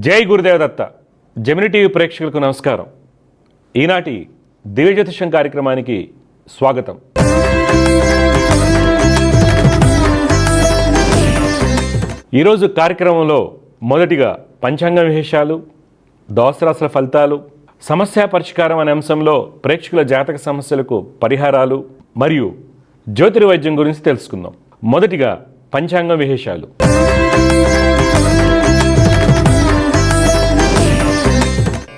జై Gurudev Datta. Gemini TV ప్రేక్షకులకు నమస్కారం. ఈనాటి దివ్య జ్యోతిషం కార్యక్రమానికి స్వాగతం. ఈరోజు కార్యక్రమంలో మొదటిగా పంచాంగ విశేషాలు, దోసరాశుల ఫలితాలు, సమస్య పరిష్కారం అనే అంశంలో ప్రేక్షకుల జాతక సమస్యలకు పరిహారాలు మరియు జ్యోతిర్వైద్యం గురించి తెలుసుకుందాం. మొదటిగా పంచాంగ విశేషాలు.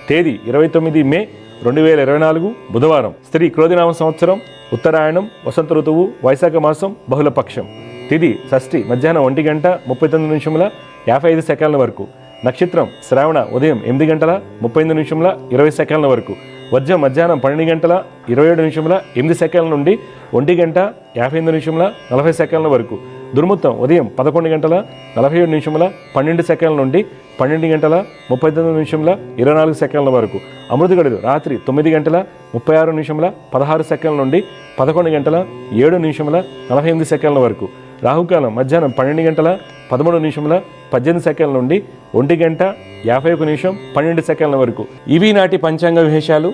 తేదీ 29 మే 2024 బుధవారం. స్త్రీ క్రోధినామ సంవత్సరం, ఉత్తరాయణం, వసంత ఋతువు, వైశాఖ మాసం, బహుళపక్షం. తిథి షష్ఠి మధ్యాహ్నం 1:59:55 వరకు. నక్షత్రం శ్రావణ ఉదయం 8:38:20 వరకు. వర్జం మధ్యాహ్నం 12:27:08 నుండి 1:58:40 వరకు. దుర్ముహూర్తం ఉదయం 11:47:12 నుండి 12:39:24 వరకు. అమృత గడులు రాత్రి 9:36:16 నుండి 11:07:48 వరకు. రాహుకాలం మధ్యాహ్నం 12:13:18 నుండి 1:51:12 వరకు. ఇవి నాటి పంచాంగ విశేషాలు.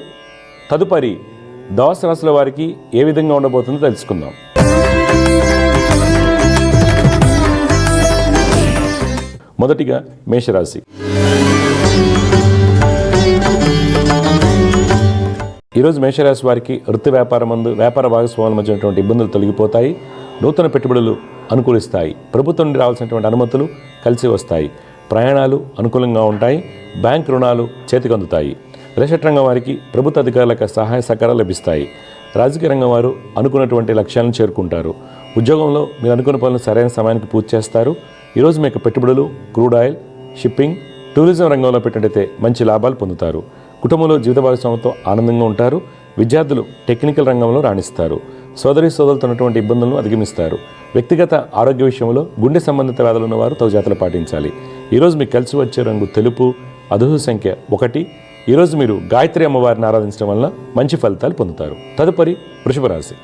తదుపరి ద్వాదశ రాశుల వారికి ఏ విధంగా ఉండబోతుందో తెలుసుకుందాం. మొదటిగా మేషరాశి. ఈరోజు మేషరాశి వారికి వృత్తి వ్యాపారమందు వ్యాపార భాగస్వాముల మధ్య ఉన్నటువంటి ఇబ్బందులు తొలగిపోతాయి. నూతన పెట్టుబడులు అనుకూలిస్తాయి. ప్రభుత్వం నుండి రావాల్సినటువంటి అనుమతులు కలిసి వస్తాయి. ప్రయాణాలు అనుకూలంగా ఉంటాయి. బ్యాంక్ రుణాలు చేతికి అందుతాయి. రేషన్ రంగం వారికి ప్రభుత్వ అధికారులకు సహాయ సహకారాలు లభిస్తాయి. రాజకీయ రంగం వారు అనుకున్నటువంటి లక్ష్యాలను చేరుకుంటారు. ఉద్యోగంలో మీరు అనుకున్న పనులు సరైన సమయానికి పూర్తి చేస్తారు. ఈరోజు మీకు పెట్టుబడులు, క్రూడ్ ఆయిల్, షిప్పింగ్, టూరిజం రంగంలో పెట్టినట్టయితే మంచి లాభాలు పొందుతారు. కుటుంబంలో జీవిత భాగస్వామితో ఆనందంగా ఉంటారు. విద్యార్థులు టెక్నికల్ రంగంలో రాణిస్తారు. సోదరులతో ఉన్నటువంటి ఇబ్బందులను అధిగమిస్తారు. వ్యక్తిగత ఆరోగ్య విషయంలో గుండె సంబంధిత వ్యాధులు ఉన్నవారు తగు జాగ్రత్తలు పాటించాలి. ఈరోజు మీకు కలిసి వచ్చే రంగు తెలుపు. అదృష్ట సంఖ్య 1. ఈరోజు మీరు గాయత్రి అమ్మవారిని ఆరాధించడం వలన మంచి ఫలితాలు పొందుతారు. తదుపరి వృషభ రాశి.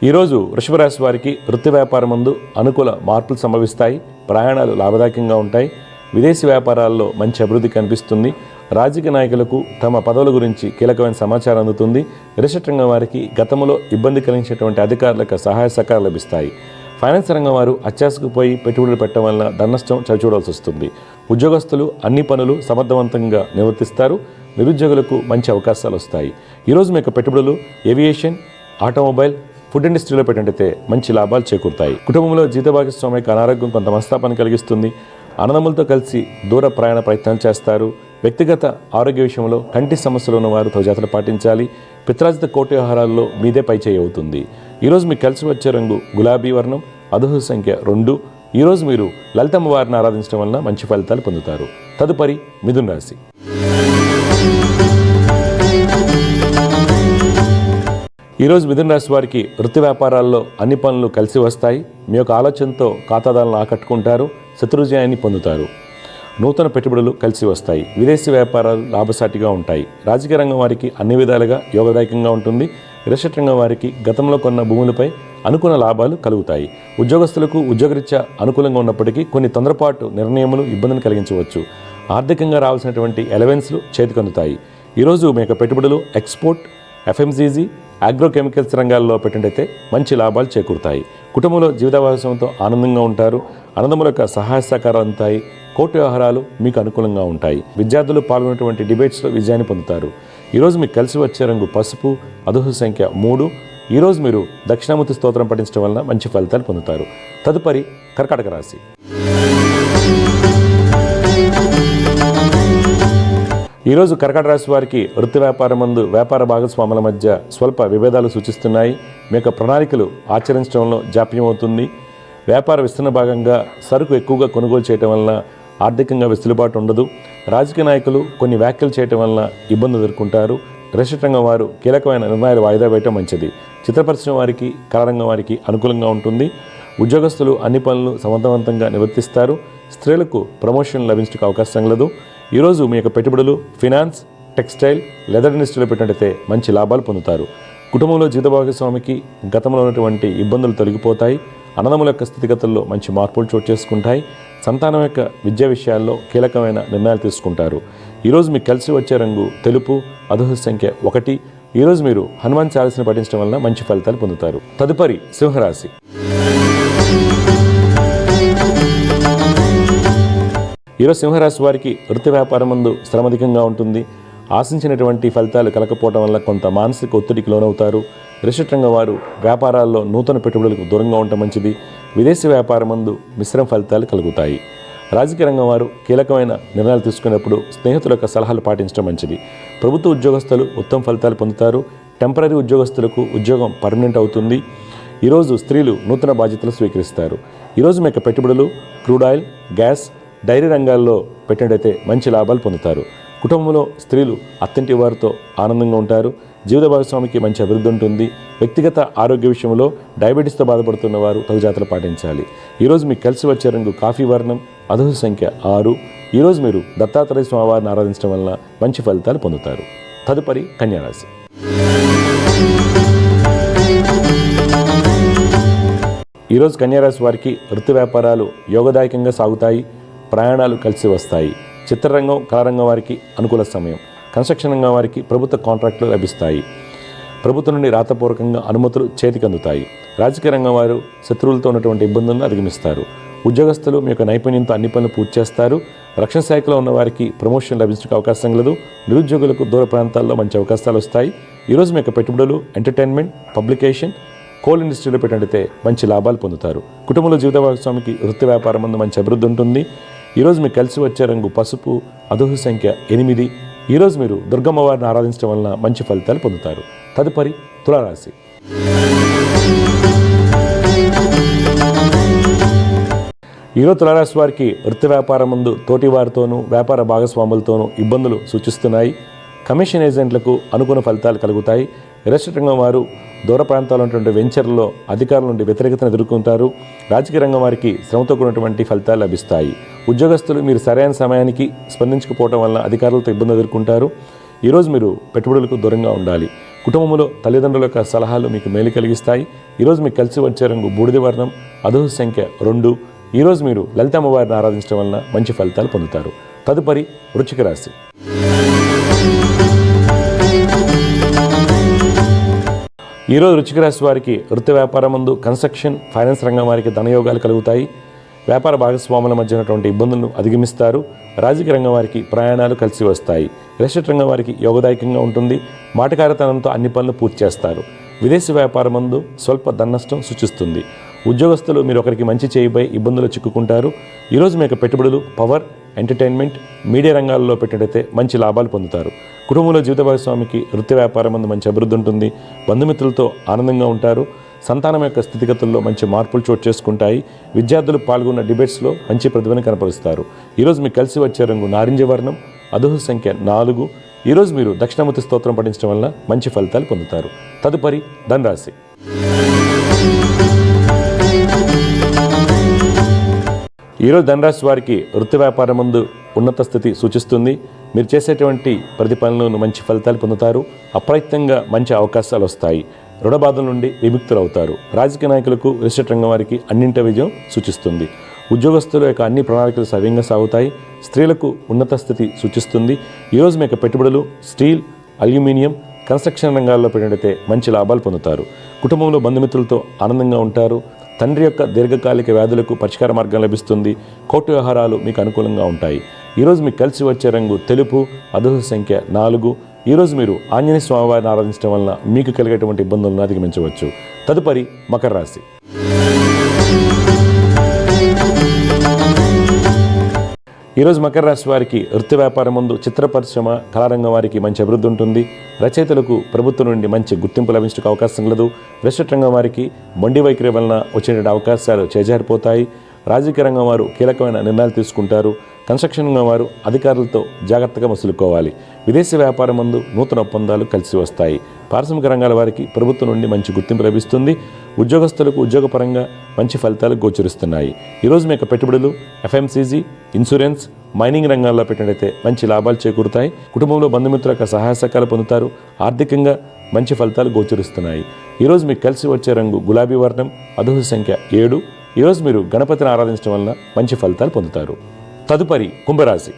ఈరోజు వృషభ రాశి వారికి వృత్తి వ్యాపారమందు అనుకూల మార్పులు సంభవిస్తాయి. ప్రయాణాలు లాభదాయకంగా ఉంటాయి. విదేశీ వ్యాపారాల్లో మంచి అభివృద్ధి కనిపిస్తుంది. రాజకీయ నాయకులకు తమ పదవుల గురించి కీలకమైన సమాచారం అందుతుంది. రిజిస్టర్ రంగం వారికి గతంలో ఇబ్బంది కలిగించేటువంటి అధికారులకు సహాయ సహకారాలు లభిస్తాయి. ఫైనాన్స్ రంగం వారు అత్యాశకు పోయి పెట్టుబడులు పెట్టడం వలన ధననష్టం చవిచూడాల్సి వస్తుంది. ఉద్యోగస్తులు అన్ని పనులు సమర్థవంతంగా నిర్వర్తిస్తారు. నిరుద్యోగులకు మంచి అవకాశాలు వస్తాయి. ఈరోజు మీకు పెట్టుబడులు ఏవియేషన్, ఆటోమొబైల్, ఫుడ్ ఇండస్ట్రీలో పెట్టినట్టయితే మంచి లాభాలు చేకూరుతాయి. కుటుంబంలో జీవిత భాగస్వామికి అనారోగ్యం కొంత మనస్తాపాన్ని కలిగిస్తుంది. అన్నదమ్ములతో కలిసి దూర ప్రయాణ ప్రయత్నాలు చేస్తారు. వ్యక్తిగత ఆరోగ్య విషయంలో కంటి సమస్యలు ఉన్నవారు తగు జాగ్రత్తలు పాటించాలి. పిత్రాజిత కోటి వ్యవహారాల్లో మీదే పైచేయి అవుతుంది. ఈరోజు మీకు కలిసి వచ్చే రంగు గులాబీ వర్ణం. అదృష్ట సంఖ్య 2. ఈరోజు మీరు లలితమ్మ వారిని ఆరాధించడం వలన మంచి ఫలితాలు పొందుతారు. తదుపరి మిథున రాశి. ఈరోజు మిథున రాశి వారికి వృత్తి వ్యాపారాల్లో అన్ని పనులు కలిసి వస్తాయి. మీ యొక్క ఆలోచనతో ఖాతాదారులను ఆకట్టుకుంటారు. శత్రుజయాన్ని పొందుతారు. నూతన పెట్టుబడులు కలిసి వస్తాయి. విదేశీ వ్యాపారాలు లాభసాటిగా ఉంటాయి. రాజకీయ రంగం వారికి అన్ని విధాలుగా యోగదాయకంగా ఉంటుంది. రిజిస్టర్ రంగం వారికి గతంలో కొన్న భూములపై అనుకున్న లాభాలు కలుగుతాయి. ఉద్యోగస్తులకు ఉద్యోగరీత్యా అనుకూలంగా ఉన్నప్పటికీ కొన్ని తొందరపాటు నిర్ణయములు ఇబ్బందిని కలిగించవచ్చు. ఆర్థికంగా రావాల్సినటువంటి ఎలవెన్స్లు చేతికందుతాయి. ఈరోజు మీ యొక్క పెట్టుబడులు ఎక్స్పోర్ట్, ఎఫ్ఎంసీజీ, అగ్రోకెమికల్స్ రంగాల్లో పెట్టినట్టయితే మంచి లాభాలు చేకూరుతాయి. కుటుంబంలో జీవిత భాగస్వామితో ఆనందంగా ఉంటారు. అన్నదమ్ముల యొక్క సహాయ సహకారాలు అందుతాయి. కోర్టు వ్యవహారాలు మీకు అనుకూలంగా ఉంటాయి. విద్యార్థులు పాల్గొన్నటువంటి డిబేట్స్లో విజయాన్ని పొందుతారు. ఈరోజు మీకు కలిసి వచ్చే రంగు పసుపు. అదృష్ట సంఖ్య 3. ఈరోజు మీరు దక్షిణామూర్తి స్తోత్రం పఠించడం వలన మంచి ఫలితాలు పొందుతారు. తదుపరి కర్కాటక రాశి. ఈరోజు కర్కాటక రాశి వారికి వృత్తి వ్యాపారమందు వ్యాపార భాగస్వాముల మధ్య స్వల్ప విభేదాలు సూచిస్తున్నాయి. మీ యొక్క ప్రణాళికలు ఆచరించడంలో జాప్యం అవుతుంది. వ్యాపార విస్తరణ భాగంగా సరుకు ఎక్కువగా కొనుగోలు చేయడం వలన ఆర్థికంగా వెసులుబాటు ఉండదు. రాజకీయ నాయకులు కొన్ని వ్యాఖ్యలు చేయడం వలన ఇబ్బందులు ఎదుర్కొంటారు. రేషన్ రంగం వారు కీలకమైన నిర్ణయాలు వాయిదా వేయటం మంచిది. చిత్ర పరిశ్రమ వారికి, కళారంగం వారికి అనుకూలంగా ఉంటుంది. ఉద్యోగస్తులు అన్ని పనులు సమర్థవంతంగా నిర్వర్తిస్తారు. స్త్రీలకు ప్రమోషన్ లభించడానికి అవకాశం లేదు. ఈరోజు మీ యొక్క పెట్టుబడులు ఫినాన్స్, టెక్స్టైల్, లెదర్ ఇండస్ట్రీలో పెట్టినట్టయితే మంచి లాభాలు పొందుతారు. కుటుంబంలో జీవిత భాగస్వామికి గతంలో ఉన్నటువంటి ఇబ్బందులు తొలగిపోతాయి. అన్నదమ్ముల యొక్క స్థితిగతుల్లో మంచి మార్పులు చోటు చేసుకుంటాయి. సంతానం యొక్క విద్యా విషయాల్లో కీలకమైన నిర్ణయాలు తీసుకుంటారు. ఈరోజు మీకు కలిసి వచ్చే రంగు తెలుపు, అదృష్ట సంఖ్య 1. ఈరోజు మీరు హనుమాన్ చాలీసాను పఠించడం వలన మంచి ఫలితాలు పొందుతారు. తదుపరి సింహరాశి. ఈరోజు సింహరాశి వారికి వృత్తి వ్యాపారం ముందు శ్రమ అధికంగా ఉంటుంది. ఆశించినటువంటి ఫలితాలు కలకపోవడం వల్ల కొంత మానసిక ఒత్తిడికి లోనవుతారు. రిజిస్టర్ రంగం వారు వ్యాపారాల్లో నూతన పెట్టుబడులకు దూరంగా ఉండటం మంచిది. విదేశీ వ్యాపారం ముందు మిశ్రమ ఫలితాలు కలుగుతాయి. రాజకీయ రంగం వారు కీలకమైన నిర్ణయాలు తీసుకునేప్పుడు స్నేహితుల యొక్క సలహాలు పాటించడం మంచిది. ప్రభుత్వ ఉద్యోగస్తులు ఉత్తమ ఫలితాలు పొందుతారు. టెంపరీ ఉద్యోగస్తులకు ఉద్యోగం పర్మనెంట్ అవుతుంది. ఈరోజు స్త్రీలు నూతన బాధ్యతలు స్వీకరిస్తారు. ఈరోజు మీ యొక్క పెట్టుబడులు క్రూడ్ ఆయిల్, గ్యాస్, డైరీ రంగాల్లో పెట్టినట్టయితే మంచి లాభాలు పొందుతారు. కుటుంబంలో స్త్రీలు అత్తింటి వారితో ఆనందంగా ఉంటారు. జీవిత భాగస్వామికి మంచి అభివృద్ధి ఉంటుంది. వ్యక్తిగత ఆరోగ్య విషయంలో డయాబెటీస్తో బాధపడుతున్న వారు తగు జాగ్రత్తలు పాటించాలి. ఈరోజు మీకు కలిసి వచ్చే రంగు కాఫీ వర్ణం, అదృష్ట సంఖ్య 6. ఈరోజు మీరు దత్తాత్రేయ స్వామివారిని ఆరాధించడం వల్ల మంచి ఫలితాలు పొందుతారు. తదుపరి కన్యారాశి. ఈరోజు కన్యారాశి వారికి వృత్తి వ్యాపారాలు యోగదాయకంగా సాగుతాయి. ప్రయాణాలు కలిసి వస్తాయి. చిత్రరంగం, కళారంగం వారికి అనుకూల సమయం. కన్స్ట్రక్షన్ రంగం వారికి ప్రభుత్వ కాంట్రాక్టులు లభిస్తాయి. ప్రభుత్వం నుండి రాతపూర్వకంగా అనుమతులు చేతికి అందుతాయి. రాజకీయ రంగం వారు శత్రువులతో ఉన్నటువంటి ఇబ్బందులను అధిగమిస్తారు. ఉద్యోగస్తులు మీ యొక్క నైపుణ్యంతో అన్ని పనులు పూర్తి చేస్తారు. రక్షణ శాఖలో ఉన్న వారికి ప్రమోషన్ లభించడానికి అవకాశం లేదు. నిరుద్యోగులకు దూర ప్రాంతాల్లో మంచి అవకాశాలు వస్తాయి. ఈరోజు మీ యొక్క పెట్టుబడులు ఎంటర్టైన్మెంట్, పబ్లికేషన్, కోల్ ఇండస్ట్రీలో పెట్టినట్టయితే మంచి లాభాలు పొందుతారు. కుటుంబంలో జీవిత భాగస్వామికి వృత్తి వ్యాపారం ముందు మంచి అభివృద్ధి ఉంటుంది. ఈరోజు మీకు కలిసి వచ్చే రంగు పసుపు, అదృష్ట సంఖ్య 8. ఈరోజు మీరు దుర్గమ్మ వారిని ఆరాధించడం వలన మంచి ఫలితాలు పొందుతారు. తదుపరి తులారాశి. ఈరోజు తులారాశి వారికి వృత్తి వ్యాపారం ముందు తోటి వారితోనూ వ్యాపార భాగస్వాములతోనూ ఇబ్బందులు సూచిస్తున్నాయి. కమిషన్ ఏజెంట్లకు అనుకున్న ఫలితాలు కలుగుతాయి. రిజిస్టర్ రంగం వారు దూర ప్రాంతాల్లో ఉన్నటువంటి వెంచర్లలో అధికారుల నుండి వ్యతిరేకతను ఎదుర్కొంటారు. రాజకీయ రంగం వారికి శ్రమతో కూడినటువంటి ఫలితాలు లభిస్తాయి. ఉద్యోగస్తులు మీరు సరైన సమయానికి స్పందించకపోవడం వల్ల అధికారులతో ఇబ్బంది ఎదుర్కొంటారు. ఈరోజు మీరు పెట్టుబడులకు దూరంగా ఉండాలి. కుటుంబంలో తల్లిదండ్రుల యొక్క సలహాలు మీకు మేలు కలిగిస్తాయి. ఈరోజు మీకు కలిసి వచ్చే రంగు బూడిద వర్ణం, అదృష్ట సంఖ్య 2. ఈరోజు మీరు లలితమ్మ వారిని ఆరాధించడం వలన మంచి ఫలితాలు పొందుతారు. తదుపరి వృశ్చిక రాశి. ఈరోజు వృశ్చిక రాశి వారికి వృత్తి వ్యాపారం ముందు కన్స్ట్రక్షన్, ఫైనాన్స్ రంగం వారికి ధనయోగాలు కలుగుతాయి. వ్యాపార భాగస్వాముల మధ్య ఉన్నటువంటి ఇబ్బందులను అధిగమిస్తారు. రాజకీయ రంగం వారికి ప్రయాణాలు కలిసి వస్తాయి. రిజిస్టర్ రంగం వారికి యోగదాయకంగా ఉంటుంది. మాటకారితనంతో అన్ని పనులు పూర్తి చేస్తారు. విదేశీ వ్యాపారం ముందు స్వల్ప ధననష్టం సూచిస్తుంది. ఉద్యోగస్తులు మీరు ఒకరికి మంచి చేయబోయి ఇబ్బందులు చిక్కుకుంటారు. ఈరోజు మీ యొక్క పెట్టుబడులు పవర్, ఎంటర్టైన్మెంట్, మీడియా రంగాల్లో పెట్టినట్టయితే మంచి లాభాలు పొందుతారు. కుటుంబంలో జీవిత భాగస్వామికి వృత్తి వ్యాపారం ముందు మంచి అభివృద్ధి ఉంటుంది. బంధుమిత్రులతో ఆనందంగా ఉంటారు. సంతానం యొక్క స్థితిగతుల్లో మంచి మార్పులు చోటు చేసుకుంటాయి. విద్యార్థులు పాల్గొన్న డిబేట్స్లో మంచి ప్రతిభను కనపరుస్తారు. ఈరోజు మీకు కలిసి వచ్చే రంగు నారింజ వర్ణం, అదృష్ట సంఖ్య 4. ఈరోజు మీరు దక్షిణామూర్తి స్తోత్రం పఠించడం వలన మంచి ఫలితాలు పొందుతారు. తదుపరి ధనురాశి. ఈరోజు ధనురాశి వారికి వృత్తి వ్యాపారం ముందు ఉన్నత స్థితి సూచిస్తుంది. మీరు చేసేటువంటి ప్రతి పనులను మంచి ఫలితాలు పొందుతారు. అప్రయత్నంగా మంచి అవకాశాలు వస్తాయి. రుణ బాధల నుండి విముక్తులవుతారు. రాజకీయ నాయకులకు, రిజిస్టర్ రంగం వారికి అన్నింట విజయం సూచిస్తుంది. ఉద్యోగస్తుల యొక్క అన్ని ప్రణాళికలు సవ్యంగా సాగుతాయి. స్త్రీలకు ఉన్నత స్థితి సూచిస్తుంది. ఈరోజు మీ యొక్క పెట్టుబడులు స్టీల్, అల్యూమినియం, కన్స్ట్రక్షన్ రంగాల్లో పెట్టినట్టయితే మంచి లాభాలు పొందుతారు. కుటుంబంలో బంధుమిత్రులతో ఆనందంగా ఉంటారు. తండ్రి యొక్క దీర్ఘకాలిక వ్యాధులకు పరిష్కార మార్గం లభిస్తుంది. కోర్టు వ్యవహారాలు మీకు అనుకూలంగా ఉంటాయి. ఈరోజు మీకు కలిసి వచ్చే రంగు తెలుపు, అదృష్ట సంఖ్య 4. ఈరోజు మీరు ఆంజనేయ స్వామివారిని ఆరాధించడం వలన మీకు కలిగేటువంటి ఇబ్బందులను అధిగమించవచ్చు. తదుపరి మకర రాశి. ఈరోజు మకర రాశి వారికి వృత్తి వ్యాపారం ముందు చిత్ర పరిశ్రమ, కళారంగం వారికి మంచి అభివృద్ధి ఉంటుంది. రచయితలకు ప్రభుత్వం నుండి మంచి గుర్తింపు లభించడానికి అవకాశం లేదు. రిజిస్టర్ రంగం వారికి మొండి వైఖరి వలన వచ్చే అవకాశాలు చేజారిపోతాయి. రాజకీయ రంగం వారు కీలకమైన నిర్ణయాలు తీసుకుంటారు. కన్స్ట్రక్షన్ రంగం వారు అధికారులతో జాగ్రత్తగా మసులుకోవాలి. విదేశీ వ్యాపారం ముందు నూతన ఒప్పందాలు కలిసి వస్తాయి. పారిశ్రామిక రంగాల వారికి ప్రభుత్వం నుండి మంచి గుర్తింపు లభిస్తుంది. ఉద్యోగస్తులకు ఉద్యోగపరంగా మంచి ఫలితాలు గోచరిస్తున్నాయి. ఈరోజు మీ యొక్క పెట్టుబడులు ఎఫ్ఎంసీజీ, ఇన్సూరెన్స్, మైనింగ్ రంగాల్లో పెట్టినట్లయితే మంచి లాభాలు చేకూరుతాయి. కుటుంబంలో బంధుమిత్రుల యొక్క సహాయ సహకారాలు పొందుతారు. ఆర్థికంగా మంచి ఫలితాలు గోచరిస్తున్నాయి. ఈరోజు మీకు కలిసి వచ్చే రంగు గులాబీ వర్ణం. అదృష్ట సంఖ్య 7. ఈరోజు మీరు గణపతిని ఆరాధించడం వలన మంచి ఫలితాలు పొందుతారు. తదుపరి కుంభరాశి.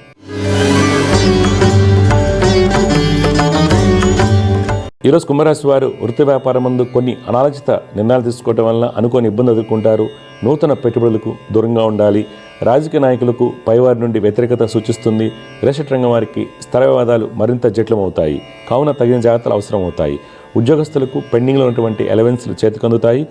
ఈరోజు కుంభరాశి వారు వృత్తి వ్యాపారం ముందు కొన్ని అనాలోచిత నిర్ణయాలు తీసుకోవడం వలన అనుకోని ఇబ్బంది ఎదుర్కొంటారు. నూతన పెట్టుబడులకు దూరంగా ఉండాలి. రాజకీయ నాయకులకు పైవారి నుండి వ్యతిరేకత సూచిస్తుంది. రియల్ ఎస్టేట్ రంగం వారికి స్థల వివాదాలు మరింత జటిలమవుతాయి. కావున తగిన జాగ్రత్తలు అవసరం అవుతాయి. ఉద్యోగస్తులకు పెండింగ్లో ఉన్నటువంటి అలవెన్స్లు చేతికందుతాయి.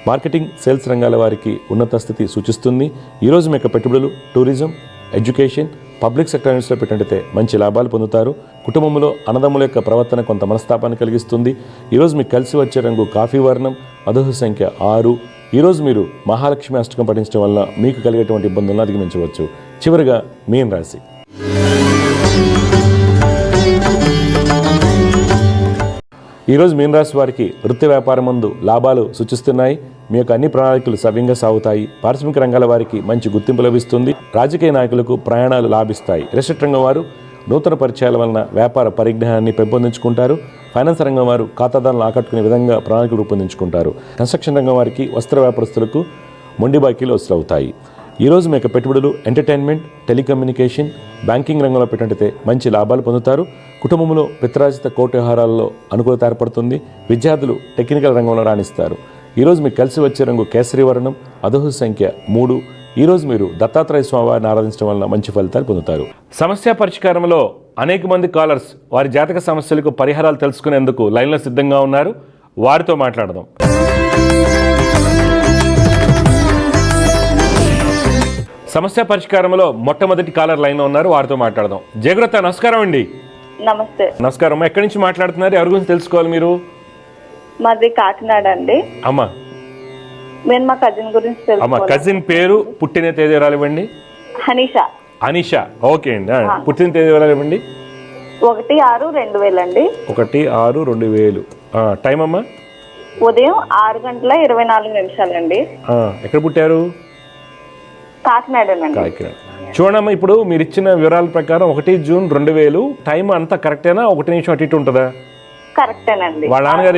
మార్కెటింగ్, సేల్స్ రంగాల వారికి ఉన్నత స్థితి సూచిస్తుంది. ఈరోజు మీ యొక్క పెట్టుబడులు టూరిజం, ఎడ్యుకేషన్, పబ్లిక్ సెక్టర్ యూనిట్స్లో పెట్టినట్టయితే మంచి లాభాలు పొందుతారు. కుటుంబంలో అన్నదమ్ముల యొక్క ప్రవర్తన కొంత మనస్తాపాన్ని కలిగిస్తుంది. ఈరోజు మీకు కలిసి వచ్చే రంగు కాఫీ వర్ణం. అదృష్ట సంఖ్య 6. ఈరోజు మీరు మహాలక్ష్మి అష్టకం పఠించడం వల్ల మీకు కలిగేటువంటి ఇబ్బందులను అధిగమించవచ్చు. చివరిగా మీన రాశి. ఈరోజు మీన రాశి వారికి వృత్తి వ్యాపారం ముందు లాభాలు సూచిస్తున్నాయి. మీ యొక్క అన్ని ప్రణాళికలు సవ్యంగా సాగుతాయి. పారిశ్రామిక రంగాల వారికి మంచి గుర్తింపు లభిస్తుంది. రాజకీయ నాయకులకు ప్రయాణాలు లాభిస్తాయి. రియల్ ఎస్టేట్ రంగం వారు నూతన పరిచయాల వలన వ్యాపార పరిజ్ఞానాన్ని పెంపొందించుకుంటారు. ఫైనాన్స్ రంగం వారు ఖాతాదారులను ఆకట్టుకునే విధంగా ప్రణాళికలు రూపొందించుకుంటారు. కన్స్ట్రక్షన్ రంగం వారికి వస్త్ర వ్యాపారస్తులకు మొండి బాకీలు వసూలవుతాయి. ఈరోజు మీ యొక్క పెట్టుబడులు ఎంటర్టైన్మెంట్, టెలికమ్యూనికేషన్, బ్యాంకింగ్ రంగంలో పెట్టినట్టయితే మంచి లాభాలు పొందుతారు. కుటుంబంలో పిత్రార్జిత కోర్టు వ్యవహారాల్లో అనుకూలత ఏర్పడుతుంది. విద్యార్థులు టెక్నికల్ రంగంలో రాణిస్తారు. ఈరోజు మీకు కలిసి వచ్చే రంగు కేసరి వర్ణం. అదృష్ట సంఖ్య 3. ఈరోజు మీరు దత్తాత్రేయ స్వామివారిని ఆరాధించడం వలన మంచి ఫలితాలు పొందుతారు. సమస్య పరిష్కారంలో అనేక మంది కాలర్స్ వారి జాతక సమస్యలకు పరిహారాలు తెలుసుకునేందుకు లైన్లో సిద్ధంగా ఉన్నారు. వారితో మాట్లాడదాం. సమస్య పరిష్కారంలో మొట్టమొదటి కాలర్ లైన్లో ఉన్నారు. వారితో మాట్లాడదాం. జయగ్రత, నమస్కారం అండి. నమస్తే. నమస్కారం. ఎక్కడి నుంచి మాట్లాడుతున్నారు? ఎవరి గురించి తెలుసుకోవాలి మీరు? మాది కాకినాడ అండి. అమ్మా, నేను మా కజిన్ గురించి అమ్మా, కజిన్ పేరు, పుట్టిన తేదీ ఇవ్వండి. హనీషా. అనిషా, ఓకే అండి. పుట్టిన తేదీ ఇవ్వండి. 1/6/2000 అండి. 1/6/2000. టైం అమ్మా? ఉదయం 6:24 అండి. ఎక్కడ పుట్టారు? కాకినాడ. చూడమ్మా, ఇప్పుడు మీరు ఇచ్చిన వివరాల ప్రకారం 1 జూన్ 2000. టైం అంతా కరెక్టేనా? 1 నిమిషం అటు ఇటు ఉంటుందా? కరెక్టేనండి. వాళ్ళ నాన్నగారు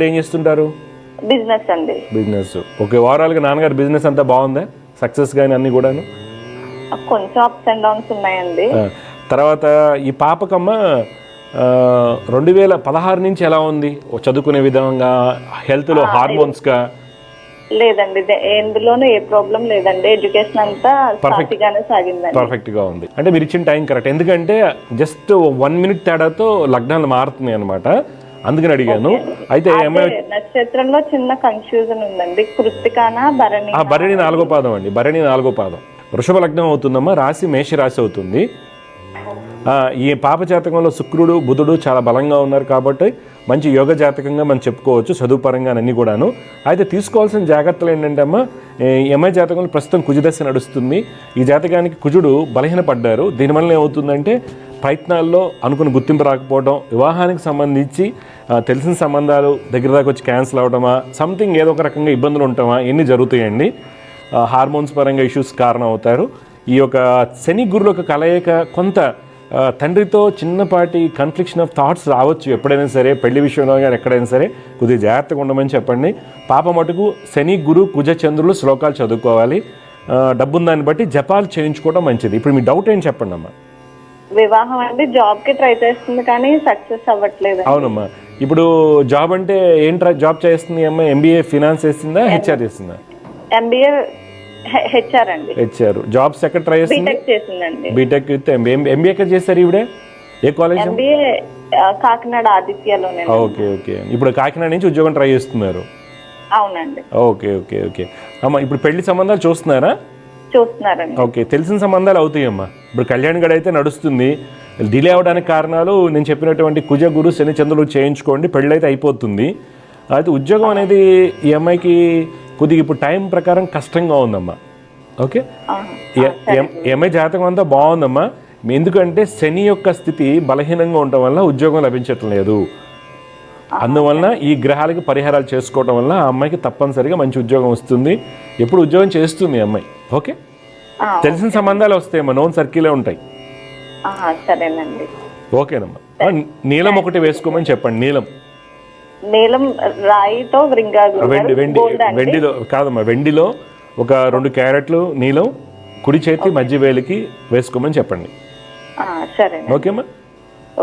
ఏం చేస్తుంటారు? బిజినెస్ అండి. బిజినెస్. ఓకే. ఓవరాల్గా నాన్నగారు బిజినెస్ అంతా బాగుందా? సక్సెస్ కానీ అన్ని కూడాను? కొంచెం అప్స్ అండ్ డౌన్స్ ఉన్నాయండి. తర్వాత ఈ పాపకమ్మ 2016 నుంచి ఎలా ఉంది చదువుకునే విధంగా, హెల్త్లో, హార్మోన్స్గా? లేదండి, ఎందులోనూ ఏ ప్రాబ్లం లేదండి. ఎడ్యుకేషన్ అంతా పర్ఫెక్ట్గానే సాగిందండి. పర్ఫెక్ట్ గా ఉంది. అంటే మీరు ఇచ్చిన టైం కరెక్ట్. ఎందుకంటే జస్ట్ 1 మినిట్ తేడాతో లగ్నాలు మారుతున్నాయి అనమాట. అందుకని అడిగాను. అయితే నక్షత్రంలో చిన్న కన్ఫ్యూజన్ ఉందండి. కృత్తికానా భరణి? భరణి 4వ పాదం అండి. భరణి 4వ పాదం. వృషభ లగ్నం అవుతుందమ్మా. రాశి మేష రాశి అవుతుంది. ఈ పాప జాతకంలో శుక్రుడు, బుధుడు చాలా బలంగా ఉన్నారు కాబట్టి మంచి యోగ జాతకంగా మనం చెప్పుకోవచ్చు, చదువు పరంగా అన్నీ కూడాను. అయితే తీసుకోవాల్సిన జాగ్రత్తలు ఏంటంటే అమ్మా, ఈ అమ్మాయి జాతకంలో ప్రస్తుతం కుజదశ నడుస్తుంది. ఈ జాతకానికి కుజుడు బలహీనపడ్డారు. దీనివల్ల ఏమవుతుందంటే ప్రయత్నాల్లో అనుకున్న గుర్తింపు రాకపోవడం, వివాహానికి సంబంధించి తెలిసిన సంబంధాలు దగ్గర దాకా వచ్చి క్యాన్సిల్ అవడమా, సంథింగ్ ఏదో ఒక రకంగా ఇబ్బందులు ఉంటామా, ఇవన్నీ జరుగుతాయండి. హార్మోన్స్ పరంగా ఇష్యూస్ కారణం అవుతారు. ఈ యొక్క శని గురుల యొక్క కలయిక కొంత తండ్రితో చిన్నపాటి కన్ఫ్లిక్షన్ ఆఫ్ థాట్స్ రావచ్చు ఎప్పుడైనా సరే. పెళ్లి విషయంలో కానీ ఎక్కడైనా సరే కొద్దిగా జాగ్రత్తగా ఉండమని చెప్పండి. పాప మటుకు శని, గురు, కుజ, చంద్రులు శ్లోకాలు చదువుకోవాలి. డబ్బున్న దాన్ని బట్టి జపాలు చేయించుకోవడం మంచిది. ఇప్పుడు మీ డౌట్ ఏంటి చెప్పండి అమ్మా. వివాహం అండి, జాబ్ కి ట్రై చేస్తుంది కానీ సక్సెస్ అవ్వట్లేదు. అవునమ్మా. ఇప్పుడు జాబ్ అంటే ఏంట్రా జాబ్ చేస్తుంది అమ్మా? ఎంబీఏ ఫినాన్స్ చేస్తుందా, హెచ్ఆర్ చేస్తుందా? ఎంబీఏ హెచ్ఆర్ అండి. హెచ్ఆర్. జాబ్స్ ఎక్కడ ట్రై చేస్తుంది? బీటెక్ చేసిందండి. బీటెక్ విత్ ఎంబీఏ ఎక్కడ చేస్తారు ఈవిడే? ఏ కాలేజ్? ఎంబీఏ కాకినాడ ఆదిత్యలోనే. Okay okay. ఇప్పుడు కాకినాడ నుంచి ఉద్యోగం ట్రై చేస్తున్నారు? అవునండి. ఓకే ఓకే ఓకే అమ్మా. ఇప్పుడు పెళ్లి సంబంధాలు చూస్తున్నారా? చూస్తున్నారండి. ఓకే. తెలిసిన సంబంధాలు అవుతాయి అమ్మా. ఇప్పుడు కళ్యాణ్ గడ అయితే నడుస్తుంది. డిలే అవడానికి కారణాలు నేను చెప్పినటువంటి కుజ, గురు, శని, చంద్రులు చేయించుకోండి, పెళ్ళి అయితే అయిపోతుంది. అయితే ఉద్యోగం అనేది ఈ అమ్మాయికి కొద్దిగా ఇప్పుడు టైం ప్రకారం కష్టంగా ఉందమ్మా. ఓకే. ఈ అమ్మాయి జాతకం అంతా బాగుందమ్మా. ఎందుకంటే శని యొక్క స్థితి బలహీనంగా ఉండటం వల్ల ఉద్యోగం లభించటం లేదు. అందువలన ఈ గ్రహాలకి పరిహారాలు చేసుకోవడం వల్ల ఆ అమ్మాయికి తప్పనిసరిగా మంచి ఉద్యోగం వస్తుంది. ఎప్పుడు ఉద్యోగం చేస్తుంది అమ్మాయి. ఓకే. తెలిసిన సంబంధాలు వస్తాయమ్మా, నోన్ సర్కిలే ఉంటాయి. సరేనండి. ఓకేనమ్మా. నీలం ఒకటి వేసుకోమని చెప్పండి. నీలం రాయితో వెండిలో కాదమ్మా, వెండిలో ఒక 2 క్యారెట్లు నీలం కుడి చేతి మధ్య వేలికి వేసుకోమని చెప్పండి. సరే. ఓకేమ్మా.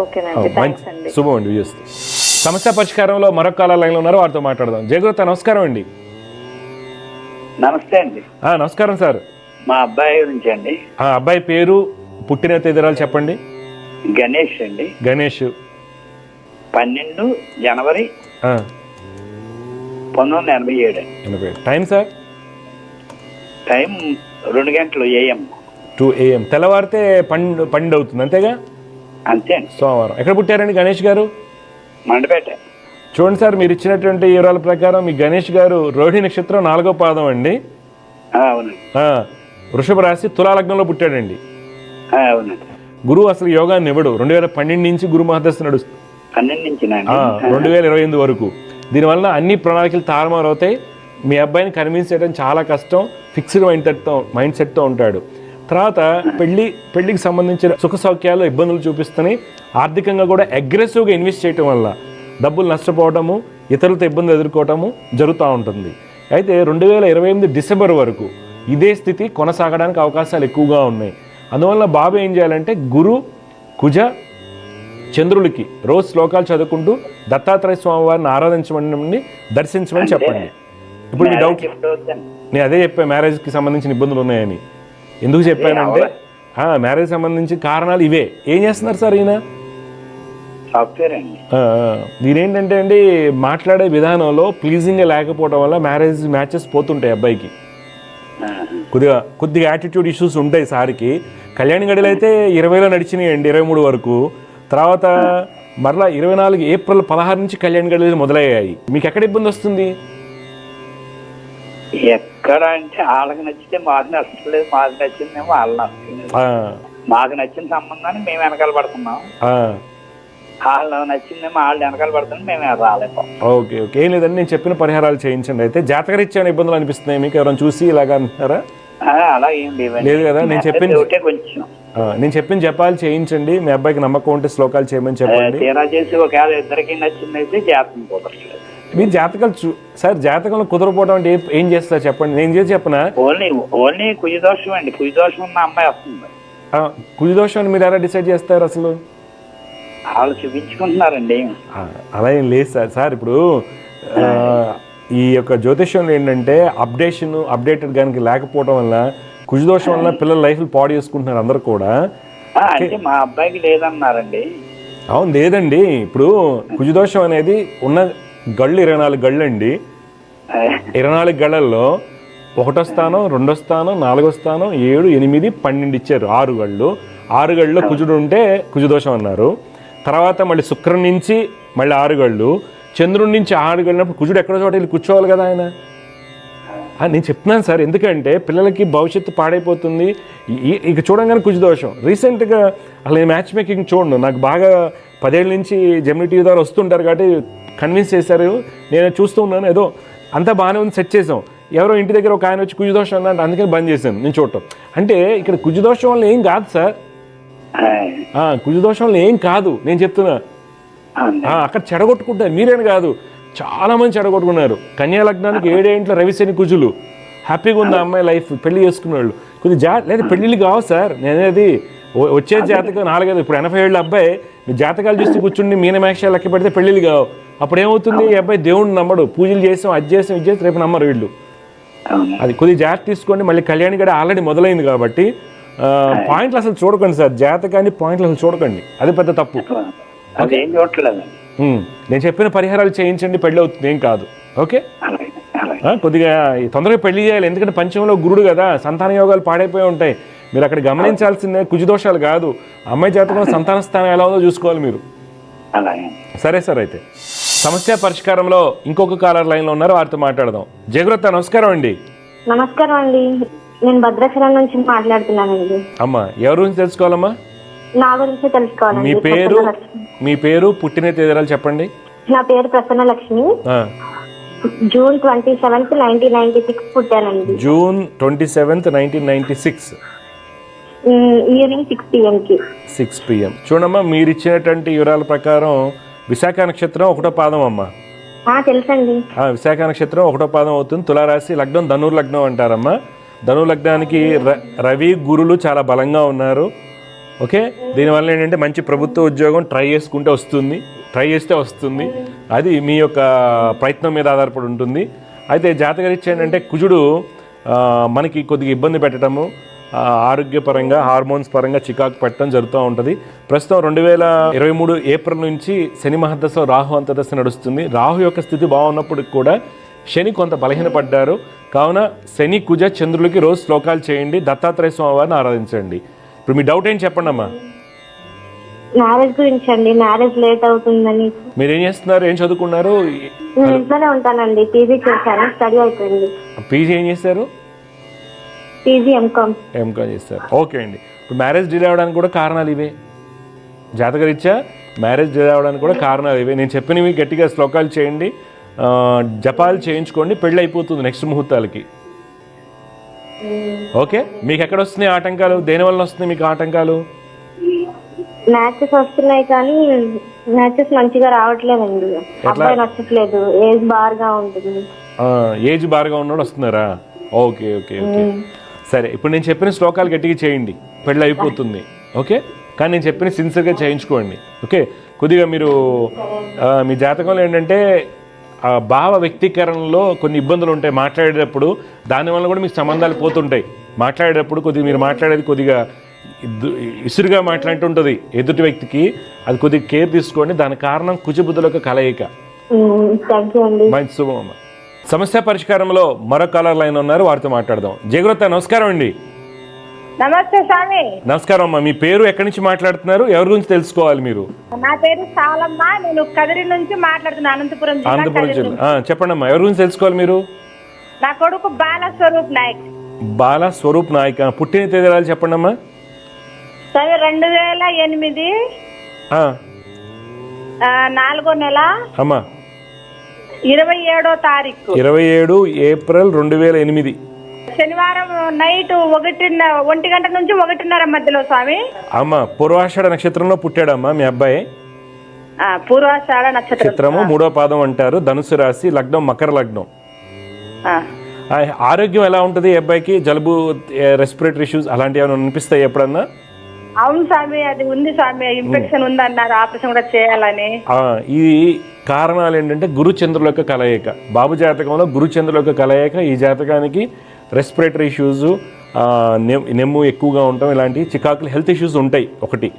ఓకేనండి. థాంక్స్ అండి. శుభం అండి. విజయస్తు. సమస్య పరిష్కారంలో మరొక కాలర్ లైన్లో ఉన్నారు, వారితో మాట్లాడదాం. జయగురత నమస్కారం అండి. నమస్తే అండి. నమస్కారం సార్. మా అబ్బాయి గురించి అండి. అబ్బాయి పేరు, పుట్టిన తేదీరాలు చెప్పండి. గణేష్ అండి. గణేష్ 12 జనవరి 1987. Time sir? టైం 2 గంటలు AM. 2 AM. తెల్లవారితే 12 అవుతుంది అంతేగా? అంతే అండి. సోమవారం. ఎక్కడ పుట్టారండి గణేష్ గారు? మండపేట. చూడండి సార్, మీరు ఇచ్చినటువంటి వివరాల ప్రకారం మీ గణేష్ గారు రోహిణి నక్షత్రం 4వ పాదం అండి. అవునండి. వృషభ రాశి, తులా లగ్నంలో పుట్టాడండి. అవునండి. గురువు అసలు యోగాన్ని ఇవ్వడు. 2012 నుంచి గురు మహదశ నడుస్తుంది. 12 నుంచి 2028 వరకు. దీనివల్ల అన్ని ప్రణాళికలు తారుమారు అవుతాయి. మీ అబ్బాయిని కన్విన్స్ చేయడం చాలా కష్టం. ఫిక్స్డ్ మైండ్ సెట్తో ఉంటాడు. తర్వాత పెళ్లికి సంబంధించిన సుఖ సౌఖ్యాలు ఇబ్బందులు చూపిస్తున్నాయి. ఆర్థికంగా కూడా అగ్రెసివ్గా ఇన్వెస్ట్ చేయటం వల్ల డబ్బులు నష్టపోవటము, ఇతరులతో ఇబ్బందులు ఎదుర్కోవటము జరుగుతూ ఉంటుంది. అయితే 2028 డిసెంబర్ వరకు ఇదే స్థితి కొనసాగడానికి అవకాశాలు ఎక్కువగా ఉన్నాయి. అందువల్ల బాబు ఏం చేయాలంటే గురు, కుజ, చంద్రులకి రోజు శ్లోకాలు చదువుకుంటూ దత్తాత్రేయ స్వామి వారిని ఆరాధించమని, దర్శించమని చెప్పండి. ఇప్పుడు మీ డౌట్, నేను అదే చెప్పాను, మ్యారేజ్కి సంబంధించిన ఇబ్బందులు ఉన్నాయని. ఎందుకు చెప్పానంటే మ్యారేజ్ సంబంధించి కారణాలు ఇవే. ఏం చేస్తున్నారు సార్ ఈయన? సాఫ్ట్వేర్ అండి. దీనేంటంటే అండి, మాట్లాడే విధానంలో ప్లీజింగ్గా లేకపోవడం వల్ల మ్యాచెస్ పోతుంటాయి అబ్బాయికి. కొద్దిగా యాటిట్యూడ్ ఇష్యూస్ ఉంటాయి సార్కి. కళ్యాణ్ గడిలు అయితే 20లో నడిచినాయండి, 23 వరకు. తర్వాత మరలా 24 ఏప్రిల్ 16 నుంచి కళ్యాణ్ గడిలు మొదలయ్యాయి. మీకు ఎక్కడ ఇబ్బంది వస్తుంది? ఎక్కడ అంటే వాళ్ళకి నచ్చితే మాకు నచ్చలేదు, మాకు నచ్చిందేమో వాళ్ళు నచ్చలేదు. మాకు నచ్చిన సంబంధాన్ని మేము వెనకాల పడుతున్నాం, వాళ్ళు నచ్చిందేమో వాళ్ళు వెనకాల పడుతున్నాం, మేము రాలేము. ఓకే. ఏం లేదండి, నేను చెప్పిన పరిహారాలు చేయించండి. అయితే జాతకరీత్యా ఇబ్బందులు అనిపిస్తున్నాయి మీకు? ఎవరైనా చూసి ఇలాగా అంటున్నారా? అలా ఏం లేదు కదా. నేను చెప్పింది జపాలు చేయించండి. మీ అబ్బాయికి నమ్మకం ఉంటే శ్లోకాలు చేయమని చెప్పండి. తీరా చేసి ఒకవేళ ఇద్దరికి నచ్చిందైతే జాతకం కుదరట్లేదు. మీరు జాతకాలు సార్, జాతకంలో కుదరపోవడం అంటే ఏం చేస్తారు చెప్పండి, నేను చేసి చెప్పనా? ఓన్లీ కుజదోషం అండి. కుజదోషం ఉన్న అమ్మాయి వస్తుంది. కుజదోషం అని మీరు ఎలా డిసైడ్ చేస్తారు అసలు? వాళ్ళు చూపించుకుంటున్నారండి. అలా ఏం లేదు సార్. ఇప్పుడు ఈ యొక్క జ్యోతిష్యంలో ఏంటంటే అప్డేటెడ్ కనుక లేకపోవడం వల్ల, కుజదోషం వల్ల పిల్లల లైఫ్ పాడు చేసుకుంటున్నారు అందరు కూడా. అంటే మా అబ్బాయికి లేదన్నారండి. అవును, లేదండి. ఇప్పుడు కుజదోషం అనేది ఉన్న గళ్ళు 24 గళ్ళు అండి. 24 గళ్ళల్లో 1వ స్థానం, 2వ స్థానం, 4వ స్థానం, 7, 8, 12 ఇచ్చారు. 6 గళ్ళు. 6 గళ్ళలో కుజుడు ఉంటే కుజదోషం అన్నారు. తర్వాత మళ్ళీ శుక్రం నుంచి మళ్ళీ 6 గళ్ళు, చంద్రుడి నుంచి 6 గళ్ళినప్పుడు కుజుడు ఎక్కడో చోట వెళ్ళి కూర్చోవాలి కదా ఆయన. నేను చెప్తున్నాను సార్, ఎందుకంటే పిల్లలకి భవిష్యత్తు పాడైపోతుంది. ఇక చూడంగానే కుజదోషం. రీసెంట్గా అసలు నేను మ్యాచ్ మేకింగ్ చూడను, నాకు బాగా 10 ఏళ్ళ నుంచి జెమినీ టీవీ ద్వారా వస్తుంటారు కాబట్టి కన్విన్స్ చేశారు. నేను చూస్తూ ఉన్నాను, ఏదో అంతా బాగానే ఉంది, సెట్ చేసాం. ఎవరో ఇంటి దగ్గర ఒక ఆయన వచ్చి కుజదోషం అన్నట్టు, అందుకని బంద్ చేశాను నేను చూడటం. అంటే ఇక్కడ కుజదోషం వల్ల ఏం కాదు సార్, కుజదోషం వల్ల ఏం కాదు నేను చెప్తున్నా. అక్కడ చెడగొట్టుకుంటారు, మీరేని కాదు, చాలా మంది చెడగొట్టుకున్నారు. కన్యా లగ్నానికి 7 ఇంట్లో రవిశని కుజులు, హ్యాపీగా ఉంది అమ్మాయి లైఫ్, పెళ్లి చేసుకున్న వాళ్ళు. కొద్దిగా లేదా పెళ్ళిళ్ళు కావు సార్. నేనేది వచ్చే జాతకం 4 ఇప్పుడు 80 ఏళ్ళ అబ్బాయి మీ జాతకాలు చూసి కూర్చుండి మీనమేక్షాలు లెక్క పెడితే పెళ్ళిళ్ళు కావు. అప్పుడు ఏమవుతుంది, ఈ అబ్బాయి దేవుడిని నమ్మడు, పూజలు చేసాం, అది చేసాం, ఇది చేసి రేపు నమ్మరు వీళ్ళు. అది కొద్దిగా జాగ్రత్త తీసుకోండి. మళ్ళీ కళ్యాణి గడ ఆల్రెడీ మొదలైంది కాబట్టి పాయింట్లు అసలు చూడకండి సార్, జాతకాన్ని పాయింట్లు అసలు చూడకండి, అది పెద్ద తప్పు. నేను చెప్పిన పరిహారాలు చేయించండి, పెళ్ళి అవుతుంది, ఏం కాదు. ఓకే. కొద్దిగా తొందరగా పెళ్లి చేయాలి, ఎందుకంటే పంచంలో గురుడు కదా, సంతాన యోగాలు పాడైపోయి ఉంటాయి. మీరు అక్కడ గమనించాల్సిందే కుజదోషాలు కాదు, అమ్మాయి జాతకంలో సంతాన స్థానం ఎలా ఉందో చూసుకోవాలి మీరు. సరే సార్, అయితే సమస్య పరిష్కారంలో ఇంకొక కాలర్ లైన్ లో ఉన్నారు, వారితో మాట్లాడదాం. జయగురత నమస్కారం అండి. నమస్కారం అండి, నేను భద్రాచలం నుంచి మాట్లాడుతున్నానండి. అమ్మా, ఎవరి గురించి తెలుసుకోవాలమ్మా? నా గురించి తెలుసుకోవాలి. మీ పేరు పుట్టిన తేదీరాలు చెప్పండి. నా పేరు ప్రసన్న లక్ష్మి. జూన్ 27, 1996 పుట్టానండి. జూన్ 27, 1996 ఈవినింగ్ 6 PM కి. 6 PM. చూడమ్మా, మీరు ఇచ్చినటువంటి వివరాల ప్రకారం విశాఖ నక్షత్రం 1వ పాదం అమ్మా. తెలుసండి. విశాఖ నక్షత్రం 1వ పాదం అవుతుంది. తులారాశి లగ్నం ధనుర్ లగ్నం అంటారమ్మా. ధను లగ్నానికి రవి గురులు చాలా బలంగా ఉన్నారు. ఓకే, దీనివల్ల ఏంటంటే మంచి ప్రభుత్వ ఉద్యోగం ట్రై చేస్తే వస్తుంది. అది మీ యొక్క ప్రయత్నం మీద ఆధారపడి ఉంటుంది. అయితే జాతకరీత్యా ఏంటంటే కుజుడు మనకి కొద్దిగా ఇబ్బంది పెట్టడము, ఆరోగ్యపరంగా హార్మోన్స్ పరంగా చికాకు పెట్టడం జరుగుతూ ఉంటుంది. ప్రస్తుతం 2023 ఏప్రిల్ నుంచి శని మహర్దశ రాహు అంతర్దశ నడుస్తుంది. రాహు యొక్క స్థితి బాగున్నప్పటికి కూడా శని కొంత బలహీనపడ్డారు. కావున శని కుజ చంద్రులకి రోజు శ్లోకాలు చేయండి, దత్తాత్రేయ స్వామి వారిని ఆరాధించండి. ఇప్పుడు మీ డౌట్ ఏం చెప్పండి అమ్మా. మ్యారేజ్ గురించి అండి. మ్యారేజ్ లేట్ అవుతుందని. మీరు ఏం చేస్తున్నారు, ఏం చదువుకున్నారు? నేను ఇంట్లోనే ఉంటానండి. పీజీ చేశాను, స్టడీ అయిపోయింది. పీజీ ఏం చేశారు? పీజీ ఎంకామ్ చేస్తారు. ఓకే అండి. ఇప్పుడు మ్యారేజ్ డిలే అవడానికి కూడా కారణాలు ఇవే. జాతకరీత్యా మ్యారేజ్ డిలే అవడానికి కూడా కారణాలు ఇవే. నేను చెప్పినవి గట్టిగా శ్లోకాలు చేయండి, జపాలు చేయించుకోండి, పెళ్ళి అయిపోతుంది నెక్స్ట్ ముహూర్తాలకి. ఓకే, మీకు ఎక్కడ వస్తున్నాయి ఆటంకాలు? దేనివల్ల వస్తున్నాయి మీకు ఆటంకాలు? మ్యాచెస్ వస్తున్నాయి కానీ మ్యాచెస్ మంచిగా రావట్లేదండి. అబ్బాయి నచ్చట్లేదు, ఏజ్ బార్గా ఉంటుంది. ఏజ్ బార్గా ఉన్నోడు వస్తున్నారా? ఓకే ఓకే ఓకే, సరే. ఇప్పుడు నేను చెప్పిన శ్లోకాలు గట్టిగా చేయండి, పెళ్ళి అయిపోతుంది. ఓకే, కానీ నేను చెప్పిన సిన్సియర్గా చేయించుకోండి. ఓకే, కొద్దిగా మీరు మీ జాతకంలో ఏంటంటే భావ వ్యక్తీకరణలో కొన్ని ఇబ్బందులు ఉంటాయి మాట్లాడేటప్పుడు. దానివల్ల కూడా మీకు సంబంధాలు పోతుంటాయి. మాట్లాడేటప్పుడు కొద్దిగా మీరు మాట్లాడేది కొద్దిగా ఇసురుగా మాట్లాడుతుంటుంది ఎదుటి వ్యక్తికి. అది కొద్దిగా కేర్ తీసుకోండి. దాని కారణం కుజబుద్ధుల యొక్క కలయిక. మంచి శుభం అమ్మ. సమస్య పరిష్కారంలో మరో కాలర్ లైన్ ఉన్నారు, వారితో మాట్లాడదాం. జయగురత, నమస్కారం అండి. నమస్తే స్వామి. నమస్కారం అమ్మా. మీ పేరు, ఎక్కడి నుంచి మాట్లాడుతున్నారు, ఎవరి గురించి తెలుసుకోవాలి మీరు? నా పేరు సాలమ్మ, నేను కదిరి నుంచి మాట్లాడుతున్నాను. అనంతపురం జిల్లా. చెప్పండి అమ్మా, ఎవరి గురించి తెలుసుకోవాలి మీరు? నా కొడుకు బాలస్వరూప్ నాయక్. బాలస్వరూప్ నాయక్. పుట్టిన తేదీలు చెప్పండి అమ్మా. 2008 4వ నెల అమ్మా, 27వ తారీఖు. 27 ఏప్రిల్ 2008 శనివారం నైట్ 1 గంట నుంచి 1:30 మధ్యలో స్వామి. అమ్మా, పూర్వాషాఢ నక్షత్రంలో పుట్టాడమ్మా మీ అబ్బాయి. పూర్వాషాఢ నక్షత్రము 3వ పాదం అంటారు. ధనుసు రాశి, లగ్నం మకర లగ్నం. ఆరోగ్యం ఎలా ఉంటుంది ఈ అబ్బాయికి? జలుబు, రెస్పిరేటరీ ఇష్యూస్ అలాంటివి ఏమైనా అనిపిస్తాయి ఎప్పుడన్నా? అవును స్వామి, అది ఉంది స్వామి. ఇన్ఫెక్షన్ ఉంది అన్నారు, ఆపరేషన్ కూడా చేయాలని. ఈ కారణాలు ఏంటంటే గురుచంద్రుల యొక్క కలయిక. బాబు జాతకంలో గురుచంద్రుల యొక్క కలయిక ఈ జాతకానికి రెస్పిరేటరీ ఇష్యూస్, నెమ్ము ఎక్కువగా ఉండటం, ఇలాంటి చికాకులు, హెల్త్ ఇష్యూస్ ఉంటాయి ఒకటి.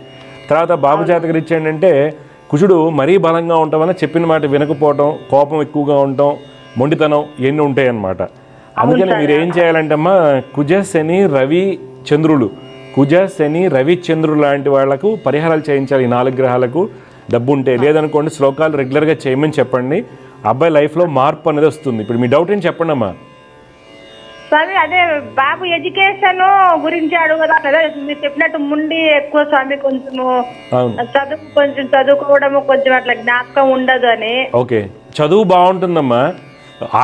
తర్వాత బాబు జాతక రీత్యా ఏంటంటే కుజుడు మరీ బలంగా ఉండటం వల్ల చెప్పిన మాట వినకపోవటం, కోపం ఎక్కువగా ఉండటం, మొండితనం ఇవన్నీ ఉంటాయి అన్నమాట. అందుకని మీరు ఏం చేయాలంటే అమ్మా, కుజ శని రవి చంద్రులు, కుజ శని రవి చంద్రులు లాంటి వాళ్లకు పరిహారాలు చేయించాలి. ఈ 4 గ్రహాలకు డబ్బు ఉంటే. లేదనుకోండి, శ్లోకాలు రెగ్యులర్గా చేయమని చెప్పండి. అబ్బాయి లైఫ్లో మార్పు అనేది వస్తుంది. ఇప్పుడు మీ డౌట్ ఏంటి చెప్పండి అమ్మా. స్వామి, అదే బాబు ఎడ్యుకేషన్ గురించి అడుగుదా కదా, మీరు చెప్పినట్టు ముండి ఎక్కువ స్వామి, కొంచెం చదువుకోవడము కొంచెం అట్లా జ్ఞాపకం ఉండదు అని. ఓకే, చదువు బాగుంటుందమ్మా,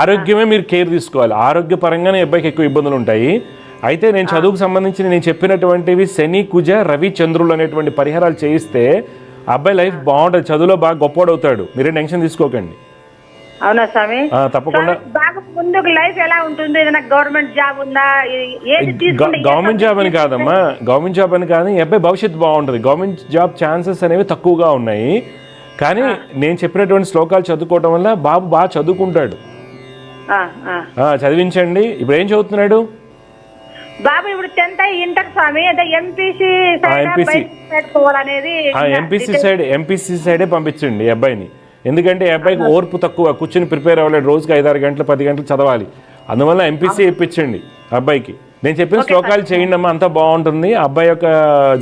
ఆరోగ్యమే మీరు కేర్ తీసుకోవాలి. ఆరోగ్యపరంగానే అబ్బాయికి ఎక్కువ ఇబ్బందులు ఉంటాయి. అయితే నేను చదువుకు సంబంధించి నేను చెప్పినటువంటివి శని కుజ రవి చంద్రులు అనేటువంటి పరిహారాలు చేయిస్తే అబ్బాయి లైఫ్ బాగుంటుంది, చదువులో బాగా గొప్పవాడవుతాడు. మీరేం టెన్షన్ తీసుకోకండి. అవునా స్వామి? తప్పకుండా. బాగా ముందుకు లైఫ్ ఎలా ఉంటుంది? ఏదైనా గవర్నమెంట్ జాబ్ ఉందా? గవర్నమెంట్ జాబ్ అని కాదమ్మా, గవర్నమెంట్ జాబ్ అని కాదు. ఈ అబ్బాయి భవిష్యత్తు బాగుంటుంది. గవర్నమెంట్ జాబ్ ఛాన్సెస్ అనేవి తక్కువగా ఉన్నాయి. కానీ నేను చెప్పినటువంటి శ్లోకాలు చదువుకోవడం వల్ల బాబు బాగా చదువుకుంటాడు. చదివించండి. ఇప్పుడు ఏం చదువుతున్నాడు బాబు? ఇప్పుడు 10th ఇంటర్ స్వామి. అదే ఎంపీసీ సైడే పంపించండి ఈ అబ్బాయిని. ఎందుకంటే ఈ అబ్బాయికి ఓర్పు తక్కువ, కూర్చొని ప్రిపేర్ అవ్వలేదు. రోజుకి 5-6 గంటలు 10 గంటలు చదవాలి. అందువల్ల ఎంపీసీ ఇప్పించండి అబ్బాయికి. నేను చెప్పిన శ్లోకాలు చేయండి అమ్మా, అంతా బాగుంటుంది. అబ్బాయి యొక్క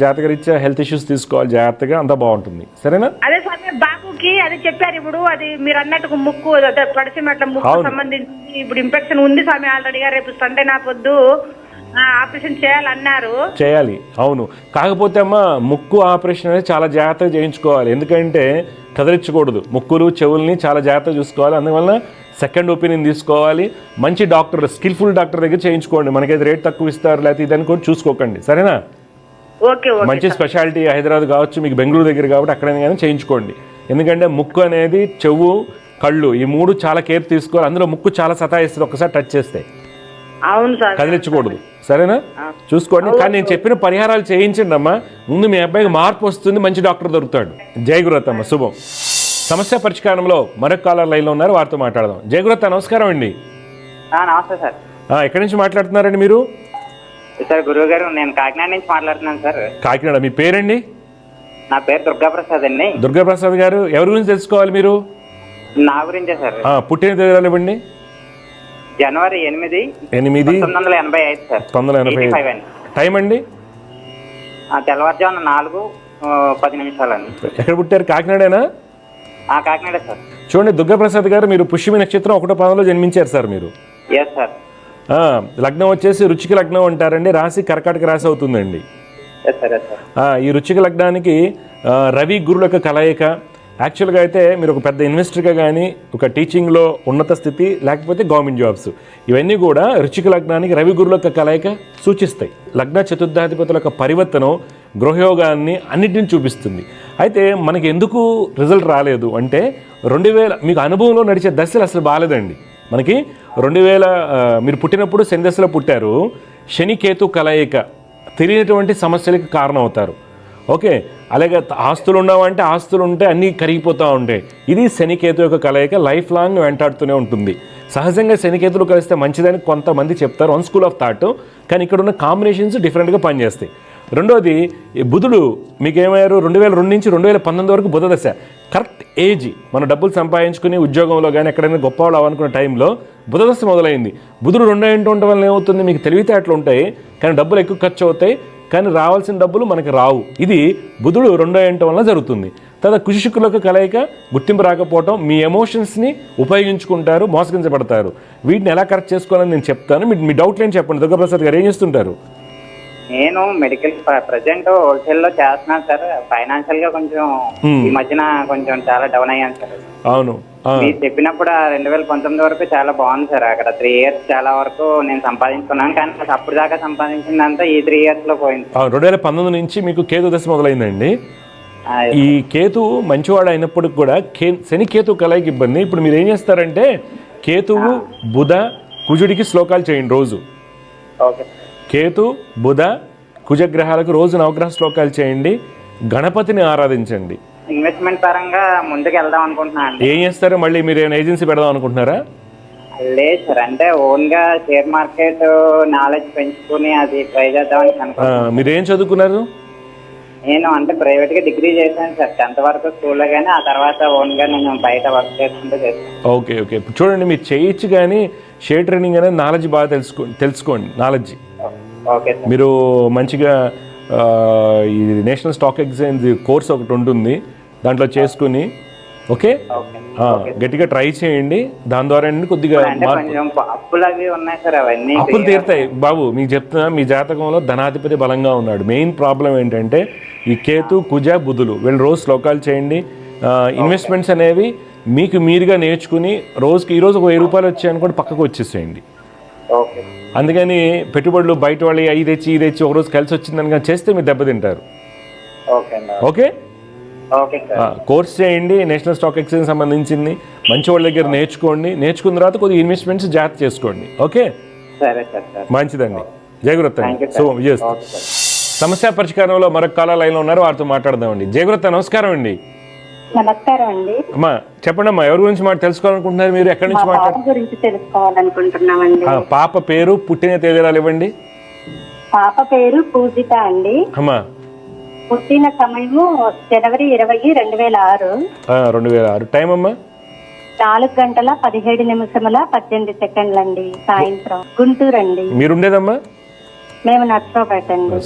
జాతకరీత్యా హెల్త్ ఇష్యూస్ తీసుకోవాలి జాగ్రత్తగా, అంతా బాగుంటుంది. సరేనా? అదే స్వామి, బాబుకి అది చెప్పారు. ఇప్పుడు అది మీరు అన్నట్టు ముక్కు పడిసిమట్ల ముక్కు సంబంధించి ఇప్పుడు ఇన్ఫెక్షన్ ఉంది స్వామి ఆల్రెడీగా. రేపు సండే నా పొద్దు ఆపరేషన్ చేయాలన్నారు. చేయాలి, అవును. కాకపోతే అమ్మా, ముక్కు ఆపరేషన్ అనేది చాలా జాగ్రత్తగా చేయించుకోవాలి. ఎందుకంటే కదిలించకూడదు. ముక్కులు చెవుల్ని చాలా జాగ్రత్తగా చూసుకోవాలి. అందువల్ల సెకండ్ ఒపీనియన్ తీసుకోవాలి. మంచి డాక్టర్, స్కిల్ఫుల్ డాక్టర్ దగ్గర చేయించుకోండి. మనకైతే రేట్ తక్కువ ఇస్తారు లేకపోతే ఇదని కూడా చూసుకోకండి, సరేనా? ఓకే ఓకే మంచి స్పెషాలిటీ హైదరాబాద్ కావచ్చు, మీకు బెంగళూరు దగ్గర కాబట్టి అక్కడైనా కానీ చేయించుకోండి. ఎందుకంటే ముక్కు అనేది, చెవు, కళ్ళు ఈ 3 చాలా కేర్ తీసుకోవాలి. అందులో ముక్కు చాలా సతాయిస్తుంది ఒకసారి టచ్ చేస్తే, అవును సార్. కదిలించకూడదు, సరేనా? చూసుకోండి. కానీ నేను చెప్పిన పరిహారాలు చేయించండి అమ్మా. ముందు మీ అబ్బాయికి మార్పు వస్తుంది, మంచి డాక్టర్ దొరుకుతాడు. జై గురుదత్త అమ్మ, శుభం. సమస్య పరిష్కారంలో మరొక కాలర్ లైన్లో ఉన్నారు, వారితో మాట్లాడదాం. జై గురుదత్త, నమస్కారం అండి. నమస్తే సార్. ఎక్కడి నుంచి మాట్లాడుతున్నారండి మీరు? సార్ గురువు గారు, నేను కాకినాడ నుంచి మాట్లాడుతున్నాను సార్. కాకినాడ. మీ పేరండి? నా పేరు దుర్గాప్రసాద్ అండి. దుర్గాప్రసాద్ గారు, ఎవరి గురించి తెలుసుకోవాలి మీరు? నా గురించే సార్. పుట్టిన తేదీలు ఇవ్వండి. జనవరి 8, 1985 సార్. 1985. టైం అండి? తెల్లవారుజామున 4:10 అండి. ఎక్కడ పుట్టారు? కాకినాడేనా? కాకినాడ సార్. చూడండి దుర్గాప్రసాద్ గారు, మీరు పుష్యమి నక్షత్రం 1వ పాదంలో జన్మించారు సార్ మీరు. Yes sir. లగ్నం వచ్చేసి రుచిక లగ్నం అంటారండి. రాశి కర్కాటక రాశి అవుతుందండి. ఈ రుచిక లగ్నానికి రవి గురుల యొక్క కలయిక. యాక్చువల్గా అయితే మీరు ఒక పెద్ద ఇన్వెస్టర్గా కానీ, ఒక టీచింగ్లో ఉన్నత స్థితి, లేకపోతే గవర్నమెంట్ జాబ్స్, ఇవన్నీ కూడా రుచిక లగ్నానికి రవి గురుల యొక్క కలయిక సూచిస్తాయి. లగ్న చతుర్థాధిపతుల యొక్క పరివర్తనం గృహయోగాన్ని అన్నిటిని చూపిస్తుంది. అయితే మనకి ఎందుకు రిజల్ట్ రాలేదు అంటే 2000 మీకు అనుభవంలో నడిచే దశలు అసలు బాగాలేదండి. మనకి 2000 మీరు పుట్టినప్పుడు శని దశలో పుట్టారు. శని కేతు కలయిక తెలియనటువంటి సమస్యలకు కారణం అవుతారు. ఓకే, అలాగే ఆస్తులు ఉండవంటే ఆస్తులు ఉంటే అన్నీ కరిగిపోతూ ఉంటాయి. ఇది శనికేతు యొక్క కలయిక లైఫ్ లాంగ్ వెంటాడుతూనే ఉంటుంది. సహజంగా శనికేతులు కలిస్తే మంచిదని కొంతమంది చెప్తారు, వన్ స్కూల్ ఆఫ్ థాట్. కానీ ఇక్కడ ఉన్న కాంబినేషన్స్ డిఫరెంట్గా పనిచేస్తాయి. రెండోది, బుధుడు మీకు ఏమయ్యారు 2002 నుంచి 2019 వరకు బుధ దశ. కరెక్ట్ ఏజ్ మనం డబ్బులు సంపాదించుకుని ఉద్యోగంలో కానీ ఎక్కడైనా గొప్పవాళ్ళు అవ్వాలనుకునే టైంలో బుధ దశ మొదలైంది. బుధుడు 2 ఇంటూ ఉండడం వల్ల ఏమవుతుంది, మీకు తెలివితేటలు ఉంటాయి కానీ డబ్బులు ఎక్కువ ఖర్చు అవుతాయి, కానీ రావాల్సిన డబ్బులు మనకి రావు. ఇది బుధుడు 2 ఇంటం వల్ల జరుగుతుంది. తర్వాత కుజ శుక్రులకు కలయిక గుర్తింపు రాకపోవటం, మీ ఎమోషన్స్ని ఉపయోగించుకుంటారు, మోసగించబడతారు. వీటిని ఎలా కరెక్ట్ చేసుకోవాలని నేను చెప్తాను. మీ డౌట్లు ఏం చెప్పండి. దుర్గాప్రసాద్ గారు ఏం చేస్తుంటారు? నేను మెడికల్ ప్రజెంట్ హోల్సేల్లో చేస్తున్నాను సార్. ఫైనాన్షియల్ గా కొంచెం ఈ మధ్యన కొంచెం చాలా డౌన్ అయ్యాను సార్. అవును, మీరు చెప్పినప్పుడు 2019 వరకు చాలా బాగుంది సార్. అక్కడ 3 ఇయర్స్ చాలా వరకు నేను సంపాదించుకున్నాను, కానీ అప్పుడు దాకా సంపాదించిందంతా ఈ 3 ఇయర్స్ లో పోయింది. 2019 నుంచి మీకు కేతు దశ మొదలైందండి. ఈ కేతు మంచివాడు అయినప్పటికి కూడా శని కేతు కలయికి ఇబ్బంది. ఇప్పుడు మీరు ఏం చేస్తారంటే కేతువు బుధ కుజుడికి శ్లోకాలు చేయండి రోజు. ఓకే. కేతు బుధ కుజగ్రహాలకు రోజు నవగ్రహ శ్లోకాలు చేయండి. గణపతిని ఆరాధించండి. ఇన్వెస్ట్మెంట్ పరంగా ముందుకు వెళ్దాం అనుకుంటున్నాను. ఏం చేస్తారు మళ్ళీ? మీరు ఏమైనా ఏజెన్సీ పెడదాం అనుకుంటున్నారా? లేదు సార్, అంటే ఓన్ గా షేర్ మార్కెట్ నాలెడ్జ్ పెంచుకుని అది ట్రై చేద్దామని అనుకుంటున్నాను. మీరు ఏం చదువుకున్నారు? నేను అంటే ప్రైవేట్ గా డిగ్రీ చేశాను సార్. 10th వరకు స్కూల్లో, కానీ ఆ తర్వాత ఓన్ గా నేను బయట వర్క్ చేసుకుంటూ చేస్తాను. Okay okay. చూడండి, మీరు చేయొచ్చు కానీ షేర్ ట్రైనింగ్ అనేది నాలెడ్జ్ బాగా తెలుసుకోండి. Knowledge okay. మీరు మంచిగా ఈ నేషనల్ స్టాక్ ఎక్స్చేంజ్ కోర్స్ ఒకటి ఉంటుంది, దాంట్లో చేసుకుని ఓకే గట్టిగా ట్రై చేయండి. దాని ద్వారా కొద్దిగా అప్పులు తీరుతాయి బాబు. మీకు చెప్తున్నా, మీ జాతకంలో ధనాధిపతి బలంగా ఉన్నాడు. మెయిన్ ప్రాబ్లం ఏంటంటే ఈ కేతు కుజ బుధులు. వీళ్ళు రోజు శ్లోకాలు చేయండి. ఇన్వెస్ట్మెంట్స్ అనేవి మీకు మీరుగా నేర్చుకుని రోజుకి ఈరోజు ఒక 1000 రూపాయలు వచ్చాయనుకోండి, పక్కకు వచ్చేసేయండి. అందుకని పెట్టుబడులు బయట వాళ్ళు అవి తెచ్చి ఇది తెచ్చి ఒకరోజు కలిసి వచ్చిందని కానీ చేస్తే మీరు దెబ్బతింటారు. ఓకే, కోర్స్ చేయండి. నేషనల్ స్టాక్ ఎక్స్చేంజ్ సంబంధించింది మంచి వాళ్ళ దగ్గర నేర్చుకోండి. నేర్చుకున్న తర్వాత కొద్దిగా ఇన్వెస్ట్మెంట్స్ జాగ్రత్త చేసుకోండి. ఓకే, మంచిదండి. జయగురత్త. సో సమస్య పరిష్కారంలో మరొక కాలర్ లైన్లో ఉన్నారు, వారితో మాట్లాడదామండి. జయగురత్త, నమస్కారం అండి. నమస్కారం అండి. అమ్మా చెప్పండి అమ్మా, ఎవరి గురించి తెలుసుకోవాలనుకుంటున్నారు మీరు? ఎక్కడి నుంచి తెలుసుకోవాలనుకుంటున్నామండి. పాప పేరు, పుట్టిన తేదీరాలు ఇవ్వండి. పాప పేరు పూజిత అండి. అమ్మా పుట్టిన సమయము జనవరి 20, 2006. 2006. టైం అమ్మా 4:17:18 అండి. సాయంత్రం. గుంటూరు అండి. మీరుండేదమ్మా? మేము నర్సరావుపేట అండి.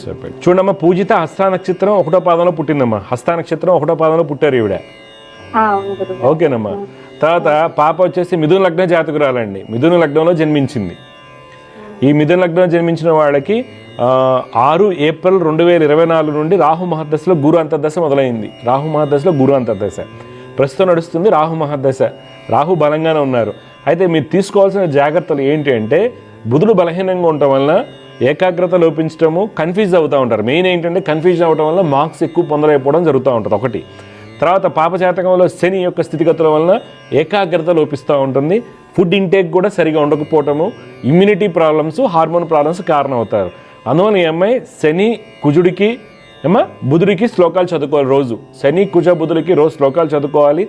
చూడమ్మా, పూజిత హస్త నక్షత్రం 1వ పాదంలో పుట్టిందమ్మా. హస్త నక్షత్రం 1వ పాదంలో పుట్టారు ఈవిడ. ఓకేనమ్మా. తర్వాత పాప వచ్చేసి మిథున లగ్న జాతకురాలండి. మిథున లగ్నంలో జన్మించింది. ఈ మిథున లగ్నంలో జన్మించిన వాళ్ళకి 6 ఏప్రిల్ 2024 నుండి రాహు మహర్దశలో గురు అంతర్దశ మొదలైంది. రాహు మహర్దశలో గురు అంతర్దశ ప్రస్తుతం నడుస్తుంది. రాహు మహర్దశ. రాహు బలంగానే ఉన్నారు. అయితే మీరు తీసుకోవాల్సిన జాగ్రత్తలు ఏంటి అంటే బుధుడు బలహీనంగా ఉండటం వలన ఏకాగ్రత లోపించడము, కన్ఫ్యూజ్ అవుతూ ఉంటారు. మెయిన్ ఏంటంటే కన్ఫ్యూజన్ అవ్వడం వల్ల మార్క్స్ ఎక్కువ పొందలేకపోవడం జరుగుతూ ఉంటుంది ఒకటి. తర్వాత పాపజాతకంలో శని యొక్క స్థితిగతుల వలన ఏకాగ్రత లోపిస్తూ ఉంటుంది. ఫుడ్ ఇంటేక్ కూడా సరిగా ఉండకపోవటము, ఇమ్యూనిటీ ప్రాబ్లమ్స్, హార్మోన్ ప్రాబ్లమ్స్ కారణం అవుతారు. అందువల్ల ఈ అమ్మాయి శని కుజుడికి బుధుడికి శ్లోకాలు చదువుకోవాలి. రోజు శని కుజ బుధుడికి రోజు శ్లోకాలు చదువుకోవాలి.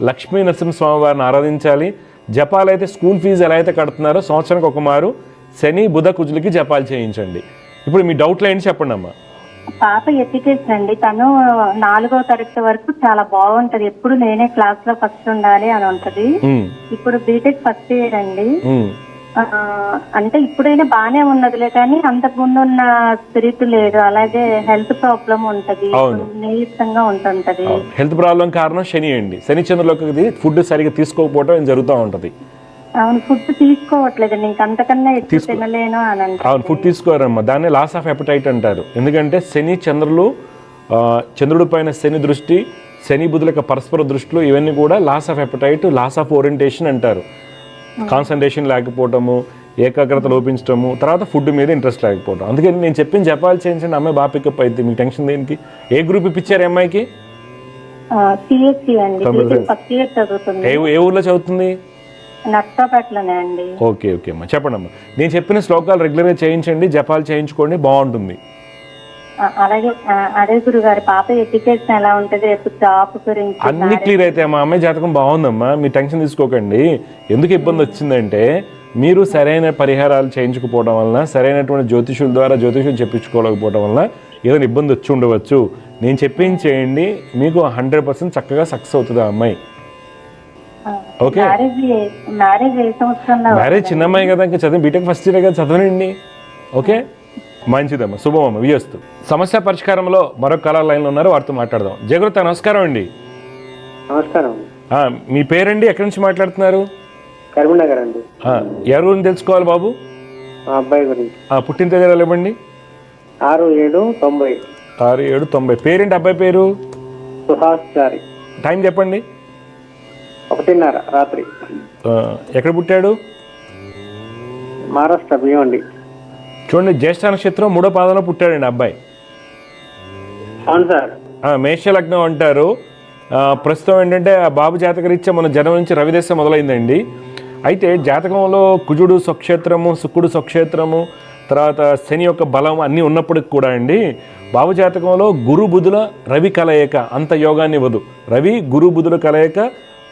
లక్ష్మీ నరసింహస్వామి వారిని ఆరాధించాలి. జపాలు అయితే స్కూల్ ఫీజు ఎలా అయితే కడుతున్నారో సంవత్సరానికి ఒక మారు శని బుధ కుజులకి జపాలు చేయించండి. ఇప్పుడు మీ డౌట్లు ఏంటి చెప్పండి అమ్మా. పాప ఎడ్యుకేషన్ అండి, తను 4వ తరగతి వరకు చాలా బాగుంటది, ఎప్పుడు నేనే క్లాస్ లో ఫస్ట్ ఉండాలి అని ఉంటది. ఇప్పుడు బీటెక్ ఫస్ట్ ఇయర్ అండి. అంటే ఇప్పుడైనా బానే ఉన్నదిలే, కానీ అంతకు ముందు ఉన్న స్పిరిట్ లేదు. అలాగే హెల్త్ ప్రాబ్లం ఉంటది, నీరసంగా ఉంటుంటది. హెల్త్ ప్రాబ్లం కారణం శని అండి. శని చంద్రులకి ఫుడ్ సరిగా తీసుకోకపోవడం జరుగుతూ ఉంటది. అవును, ఫుడ్ తీసుకోవట్లేదు, నీకు అంతకన్నా ఎక్కువ తినలేను అని అంటే. అవును, ఫుడ్ తీసుకోరమ్మా. దాన్ని లాస్ ఆఫ్ ఎపటైట్ అంటారు. ఎందుకంటే శని చంద్రులు, చంద్రుడి పైన శని దృష్టి, శని బుధుల యొక్క పరస్పర దృష్టిలు, ఇవన్నీ కూడా loss of appetite, loss of orientation అంటారు. కాన్సన్ట్రేషన్ లేకపోవటము, ఏకాగ్రత లోపించటము, తర్వాత ఫుడ్ మీద ఇంట్రెస్ట్ లేకపోవడం. అందుకని నేను చెప్పిన జపాలు చేయించండి, అమ్మాయి బాగా పికప్ అయితే. మీకు టెన్షన్ దేనికి? ఏ గ్రూప్ ఇప్పించారు అమ్మాయికి? ఏ ఊర్లో చదువుతుంది? నర్సాపేటలోనే అండి. ఓకే ఓకే అమ్మా, చెప్పండి అమ్మా. నేను చెప్పిన శ్లోకాలు రెగ్యులర్గా చేయించండి, జపాలు చేయించుకోండి, బాగుంటుంది. అలాగే అదే గురుగారు, పాప ఎడ్యుకేషన్ ఎలా ఉంటది, రేపు జాబ్ గురించి అన్ని క్లియర్ అయితే మా అమ్మాయి జాతకం బాగుందమ్మా, మీరు టెన్షన్ తీసుకోకండి. ఎందుకు ఇబ్బంది వచ్చిందంటే మీరు సరైన పరిహారాలు చేయించుకోవడం వలన, సరైనటువంటి జ్యోతిషుల ద్వారా జ్యోతిషులు చెప్పించుకోలేకపోవడం వలన ఏదైనా ఇబ్బంది వచ్చి ఉండవచ్చు. నేను చెప్పింది చేయండి, మీకు 100% చక్కగా సక్సెస్ అవుతుంది ఆ అమ్మాయి. ఓకే, మ్యారేజ్ చిన్న అమ్మాయి కదా, ఇంకా చదివి బీటెక్ ఫస్ట్ ఇయర్ కదా, చదవనండి. ఓకే, మంచిదమ్మా, శుభమమ్మ, వియస్తు. సమస్య పరిష్కారంలో మరొక కళా లైన్లో ఉన్నారు, వారితో మాట్లాడదాం. జయగురుత, నమస్కారం అండి. నమస్కారం. మీ పేరండి, ఎక్కడి నుంచి మాట్లాడుతున్నారు? కరీంనగర్ అండి. ఎవరి గురించి తెలుసుకోవాలి బాబు? అబ్బాయి గురించి. పుట్టిన తేదీలు ఇవ్వండి. 6/7/90. 6/7/90. పేరేంటి అబ్బాయి పేరు? సుహాస్ చారి. టైం చెప్పండి. 1:30 రాత్రి. ఎక్కడ పుట్టాడు? మహారాష్ట్ర బియ్యండి. చూడండి, జ్యేష్ఠ నక్షత్రం 3వ పాదంలో పుట్టాడండి అబ్బాయి. అవును సార్. మేష లగ్నం అంటారు. ప్రస్తుతం ఏంటంటే ఆ బాబు జాతకరీత్యా మన జనం నుంచి రవిదశ మొదలైందండి. అయితే జాతకంలో కుజుడు స్వక్షేత్రము, శుక్రుడు స్వక్షేత్రము, తర్వాత శని యొక్క బలం అన్నీ ఉన్నప్పటికి కూడా అండి, బాబు జాతకంలో గురు బుధుల రవి కలయిక అంత యోగాన్ని ఇవ్వదు. రవి గురు బుధుల కలయిక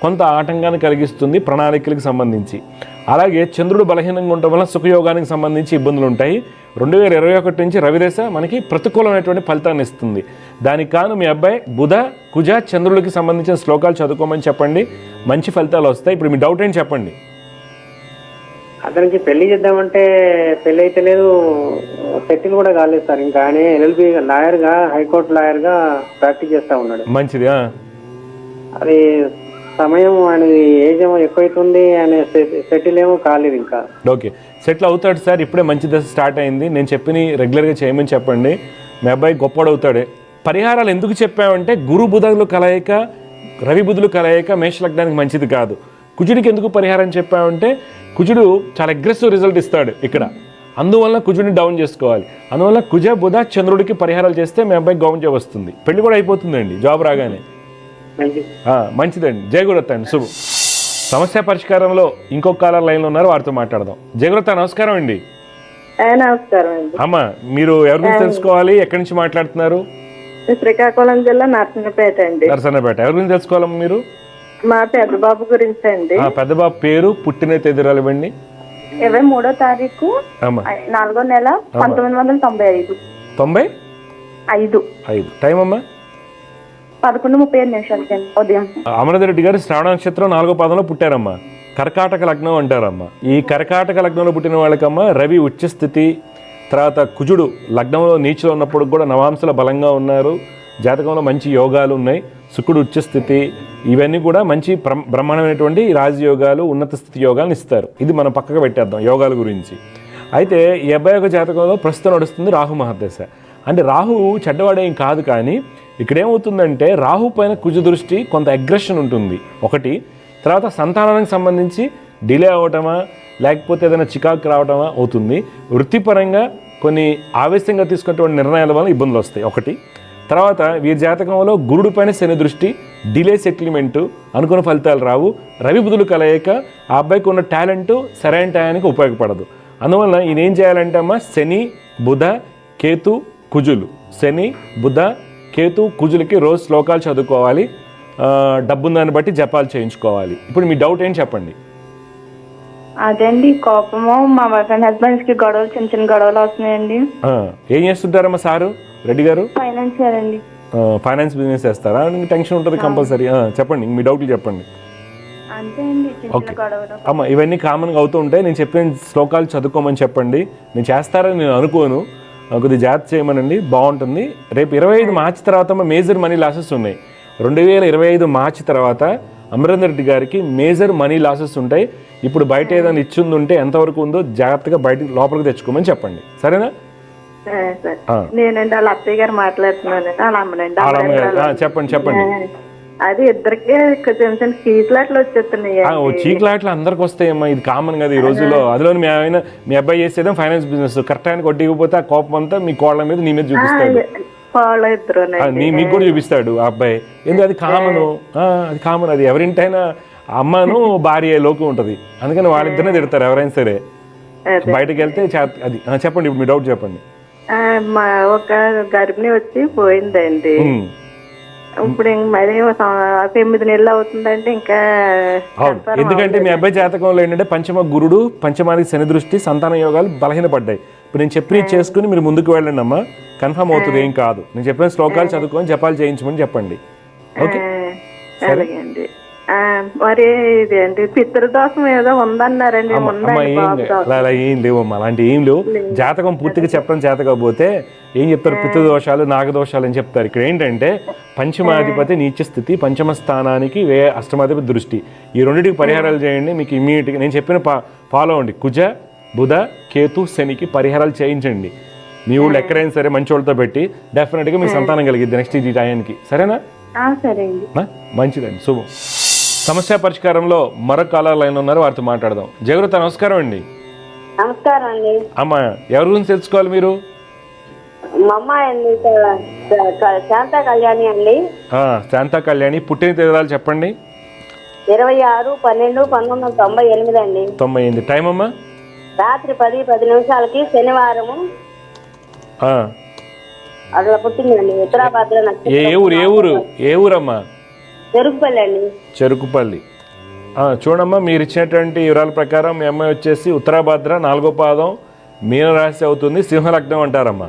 కొంత ఆటంకాన్ని కలిగిస్తుంది ప్రణాళికలకు సంబంధించి. అలాగే చంద్రుడు బలహీనంగా ఉండటం వల్ల సుఖయోగానికి సంబంధించి ఇబ్బందులు ఉంటాయి. 2021 నుంచి రవిదశ మనకి ప్రతికూలమైనటువంటి ఫలితాన్ని ఇస్తుంది. దానికి కాను మీ అబ్బాయి బుధ కుజ చంద్రులకి సంబంధించిన శ్లోకాలు చదువుకోమని చెప్పండి, మంచి ఫలితాలు వస్తాయి. ఇప్పుడు మీ డౌట్ ఏంటి చెప్పండి. అతనికి పెళ్లి చేద్దామంటే పెళ్లి అయితే లేదు, సెటిల్ కూడా కాలేదు సార్. ఇంకా ఆయన LLB లాయర్గా, హైకోర్టు లాయర్గా ప్రాక్టీస్ చేస్తూ ఉన్నాడు. మంచిది. అది సమయం ఆయన ఏజ్ ఏమో ఎక్కువైతుంది, ఆయన సెటిల్ ఏమో కాలేదు ఇంకా. ఓకే, సెటిల్ అవుతాడు సార్, ఇప్పుడే మంచి దశ స్టార్ట్ అయింది. నేను చెప్పిన రెగ్యులర్గా చేయమని చెప్పండి, మీ అబ్బాయి గొప్పడవుతాడు. పరిహారాలు ఎందుకు చెప్పామంటే గురు బుధులు కలయిక, రవి బుధులు కలయిక మేష లగ్నానికి మంచిది కాదు. కుజుడికి ఎందుకు పరిహారం చెప్పామంటే కుజుడు చాలా అగ్రెసివ్ రిజల్ట్ ఇస్తాడు ఇక్కడ, అందువల్ల కుజుడిని డౌన్ చేసుకోవాలి. అందువల్ల కుజ బుధ చంద్రుడికి పరిహారాలు చేస్తే మీ అబ్బాయి గవర్నమెంట్ జాబ్ వస్తుంది, పెళ్లి కూడా అయిపోతుందండి జాబ్ రాగానే. మంచిదండి, జయగురత్ అండి, శుభం. సమస్య పరిష్కారంలో ఇంకొక కాలర్ లైన్లో ఉన్నారు, వారితో మాట్లాడదాం. జయగురత్, నమస్కారం అండి. నమస్కారం అండి. అమ్మా, మీరు ఎవరి గురించి తెలుసుకోవాలి, ఎక్కడి నుంచి మాట్లాడుతున్నారు? శ్రీకాకుళం జిల్లా నర్సన్నపేట అండి. నర్సన్నపేట. ఎవరి గురించి తెలుసుకోవాలమ్మా మీరు? మా పెద్ద బాబు గురించి అండి. పెద్ద బాబు పేరు, పుట్టిన తేదీరాలు ఇవ్వండి. 23వ తారీఖు 4వ నెల 1995. 95. టైం అమ్మా? 11:35 ఉదయం. అమరదరెడ్డి గారు శ్రావణ నక్షత్రం 4వ పాదంలో పుట్టారమ్మా. కర్కాటక లగ్నం అంటారమ్మా. ఈ కర్కాటక లగ్నంలో పుట్టిన వాళ్ళకమ్మా రవి ఉచ్చస్థితి, తర్వాత కుజుడు లగ్నంలో నీచులో ఉన్నప్పుడు కూడా నవాంశల బలంగా ఉన్నారు. జాతకంలో మంచి యోగాలు ఉన్నాయి. శుక్రుడు ఉచ్చస్థితి, ఇవన్నీ కూడా మంచి బ్రహ్మాండమైనటువంటి రాజయోగాలు, ఉన్నత స్థితి యోగాలను ఇస్తారు. ఇది మనం పక్కకు పెట్టేద్దాం యోగాల గురించి. అయితే ఈ అబ్బాయి యొక్క జాతకంలో ప్రస్తుతం నడుస్తుంది రాహు మహాదశ. అంటే రాహు చెడ్డవాడేం కాదు, కానీ ఇక్కడ ఏమవుతుందంటే రాహు పైన కుజ దృష్టి, కొంత అగ్రెషన్ ఉంటుంది ఒకటి. తర్వాత సంతానానికి సంబంధించి డిలే అవటమా లేకపోతే ఏదైనా చికాకు రావటమా అవుతుంది. వృత్తిపరంగా కొన్ని ఆవేశంగా తీసుకున్నటువంటి నిర్ణయాల వల్ల ఇబ్బందులు వస్తాయి ఒకటి. తర్వాత వీరి జాతకంలో గురుడు పైన శని దృష్టి, డిలే సెటిల్మెంటు, అనుకున్న ఫలితాలు రావు. రవి బుధులు కలయిక ఆ అబ్బాయికి ఉన్న టాలెంట్ సరైన టయానికి ఉపయోగపడదు. అందువల్ల ఈయన ఏం చేయాలంటే అమ్మ శని బుధ కేతు కుజులు, శని బుధ కేతు కుజులకి రోజు శ్లోకాలు చదువుకోవాలి. డబ్బున్న దాన్ని బట్టి జపాలు చేయించుకోవాలి. ఇప్పుడు మీ డౌట్ ఏంటి చెప్పండి. అదండి కోపము మా హస్బెండ్స్ కి గొడవలు, చిన్న చిన్న గొడవలు వస్తున్నాయండి. ఏం చేస్తుంటారమ్మా సారు రెడ్డి గారు? ఫైనాన్షియర్ అండి. ఫైనాన్స్ బిజినెస్ చేస్తారా? టెన్షన్ ఉంటుంది కంపల్సరీ. చెప్పండి మీ డౌట్లు చెప్పండి. అంతే అండి, చిన్న చిన్న గొడవలు. అమ్మ ఇవన్నీ కామన్గా అవుతూ ఉంటాయి. నేను చెప్పిన శ్లోకాలు చదువుకోమని చెప్పండి. నేను చేస్తారని నేను అనుకోను, కొద్దిగా జాగ్రత్త చేయమనండి, బాగుంటుంది. రేపు 25 మార్చి తర్వాత మేజర్ మనీ లాసెస్ ఉన్నాయి. 2025 మార్చి తర్వాత అమరేందర్ రెడ్డి గారికి మేజర్ మనీ లాసెస్ ఉంటాయి. ఇప్పుడు బయట ఏదైనా ఇచ్చింది ఉంటే ఎంతవరకు ఉందో జాగ్రత్తగా బయట లోపలికి తెచ్చుకోమని చెప్పండి, సరేనా? నేనండి వాళ్ళ అత్తయ్య గారు మాట్లాడుతున్నానండి. వాళ్ళ అమ్మనండి. చెప్పండి. అది ఇద్దరికి చిన్న చిన్న చీకులాట్లు వచ్చేస్తున్నాయి. చీకులాట్లు అందరికి వస్తాయమ్మా, ఇది కామన్ కదా ఈ రోజుల్లో. అందులో మీ అబ్బాయి చేసేదే ఫైనాన్స్ బిజినెస్. కరెక్ట్ ఆయనకు వడ్డీకపోతే ఆ కోపం అంతా మీ కోళ్ళ మీద నీ మీద చూపిస్తాడు, మీకు కూడా చూపిస్తాడు ఆ అబ్బాయి. ఎందుకు అది కామను, అది కామన్. అది ఎవరింటైనా అమ్మను భార్య లోకి ఉంటుంది. అందుకని వాళ్ళిద్దరినే తిడతారు ఎవరైనా సరే. బయటకు వెళ్తే అది చెప్పండి. ఇప్పుడు మీ డౌట్ చెప్పండి. ఒక గర్భిణి వచ్చి పోయిందండి. ఇప్పుడు మరి 9 నెలలు అవుతుందంటే ఇంకా. ఎందుకంటే మీ అబ్బాయి జాతకంలో ఏంటంటే పంచమ గురుడు, పంచమానికి శని దృష్టి, సంతాన యోగాలు బలహీనపడ్డాయి. ఇప్పుడు నేను చెప్పిన చేసుకుని మీరు ముందుకు వెళ్ళండి అమ్మా, కన్ఫర్మ్ అవుతుంది, ఏం కాదు. నేను చెప్పిన శ్లోకాలు చదువుకొని జపాలు చేయించమని చెప్పండి. ఓకే సరే అండి. మరి ఇది అండి పితృదోషం ఏదో ఉందన్నారండి. అలా ఏం లేవమ్మా, అలాంటి ఏం లేవు. జాతకం పూర్తిగా చెప్పడం చేత కాకపోతే ఏం చెప్తారు, పితృదోషాలు నాగదోషాలు అని చెప్తారు. ఇక్కడ ఏంటంటే పంచమాధిపతి నీచ స్థితి, పంచమ స్థానానికి అష్టమాధిపతి దృష్టి, ఈ రెండింటికి పరిహారాలు చేయండి. మీకు ఇమ్మీడియట్గా నేను చెప్పిన ఫాలో అవ్వండి. కుజ బుధ కేతు శనికి పరిహారాలు చేయించండి. మీ ఊళ్ళో ఎక్కడైనా సరే మంచి వాళ్ళతో పెట్టి డెఫినెట్గా మీ సంతానం కలిగిద్ది నెక్స్ట్ ఈ టయానికి, సరేనా? సరే అండి, మంచిదండి, శుభం. సమస్య పరిష్కారంలో మరొక కాలర్ లైన్ ఉన్నారు, వారితో మాట్లాడదాం. జగృత నమస్కారం అండి. నమస్కారం అండి. అమ్మా ఎవరి గురించి తెలుసుకోవాలి మీరు? మా అమ్మాయి అండి, శాంతా కళ్యాణి అండి. శాంతా కళ్యాణి, పుట్టిన తేదీలు చెప్పండి. 26/12/1998 అండి. 98. టైం అమ్మా? రాత్రి 10:10 శనివారము అట్లా పుట్టిందండి. ఉత్తరాభద్ర నక్షత్రం. ఏ ఊరమ్మా? చెరుకుపల్లి అండి. చెరుకుపల్లి. చూడమ్మా, మీరు ఇచ్చినటువంటి వివరాల ప్రకారం మీ అమ్మాయి వచ్చేసి ఉత్తరాభద్ర 4వ పాదం మీనరాశి అవుతుంది, సింహలగ్నం అంటారమ్మా.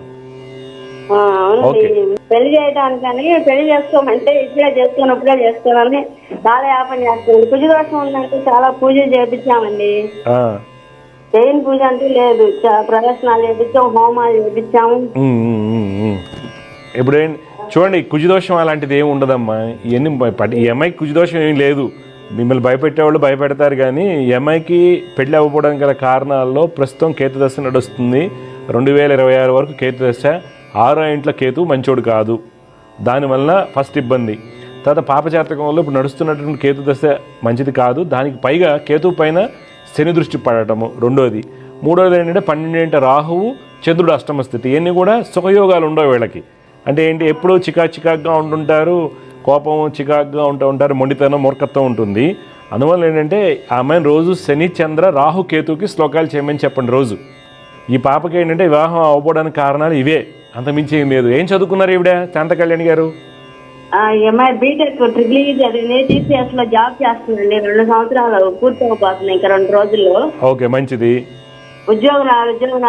పెళ్లి చేయడానికని పెళ్లి చేసుకోమంటే ఇప్పుడే చేసుకోనని చాలా యాపం చేస్తుంది. పూజ దోషం ఉందంటే చాలా పూజలు చేయించామండి. చేయని పూజ అంటే లేదు, ప్రదర్శనలు చేయించాం, హోమాలు చేయించాము. ఇప్పుడు చూడండి, కుజదోషం అలాంటిది ఏమి ఉండదమ్మా. ఇవన్నీ ఈ అమ్మాయికి కుజదోషం ఏం లేదు. మిమ్మల్ని భయపెట్టేవాళ్ళు భయపెడతారు, కానీ ఈ అమ్మాయికి పెళ్లి అవ్వకపోవడానికి గల కారణాల్లో ప్రస్తుతం కేతు దశ నడుస్తుంది. 2026 వరకు కేతు దశ. 6వ ఇంట్లో కేతు మంచోడు కాదు, దానివల్ల ఫస్ట్ ఇబ్బంది. తర్వాత పాపజాతకంలో ఇప్పుడు నడుస్తున్నటువంటి కేతు దశ మంచిది కాదు. దానికి పైగా కేతు పైన శని దృష్టి పడటము రెండోది. మూడోది ఏంటంటే 12 రాహువు, చంద్రుడు అష్టమ స్థితి. ఇవన్నీ కూడా సుఖయోగాలు ఉండవు వీళ్ళకి. అంటే ఏంటి, ఎప్పుడూ చికాగ్గా ఉంటుంటారు, కోపం చికాగ్గా ఉంటారు, మొండితనం మూర్ఖత్వం ఉంటుంది. అందువల్ల ఏంటంటే ఆ అమ్మాయిని రోజు శని చంద్ర రాహు కేతుకి శ్లోకాలు చేయమని చెప్పండి రోజు. ఈ పాపకి ఏంటంటే వివాహం అవ్వడానికి కారణాలు ఇవే, అంతమించి ఏం లేదు. ఏం చదువుకున్నారు ఈవిడ శాంతా కళ్యాణి గారు? బీటెక్ TCS లో జాబ్ చేస్తుందండి. 2 సంవత్సరాలు పూర్తి అయిపోతుంది ఇంకా 2 రోజుల్లో. ఓకే, మంచిది. ఉద్యోగం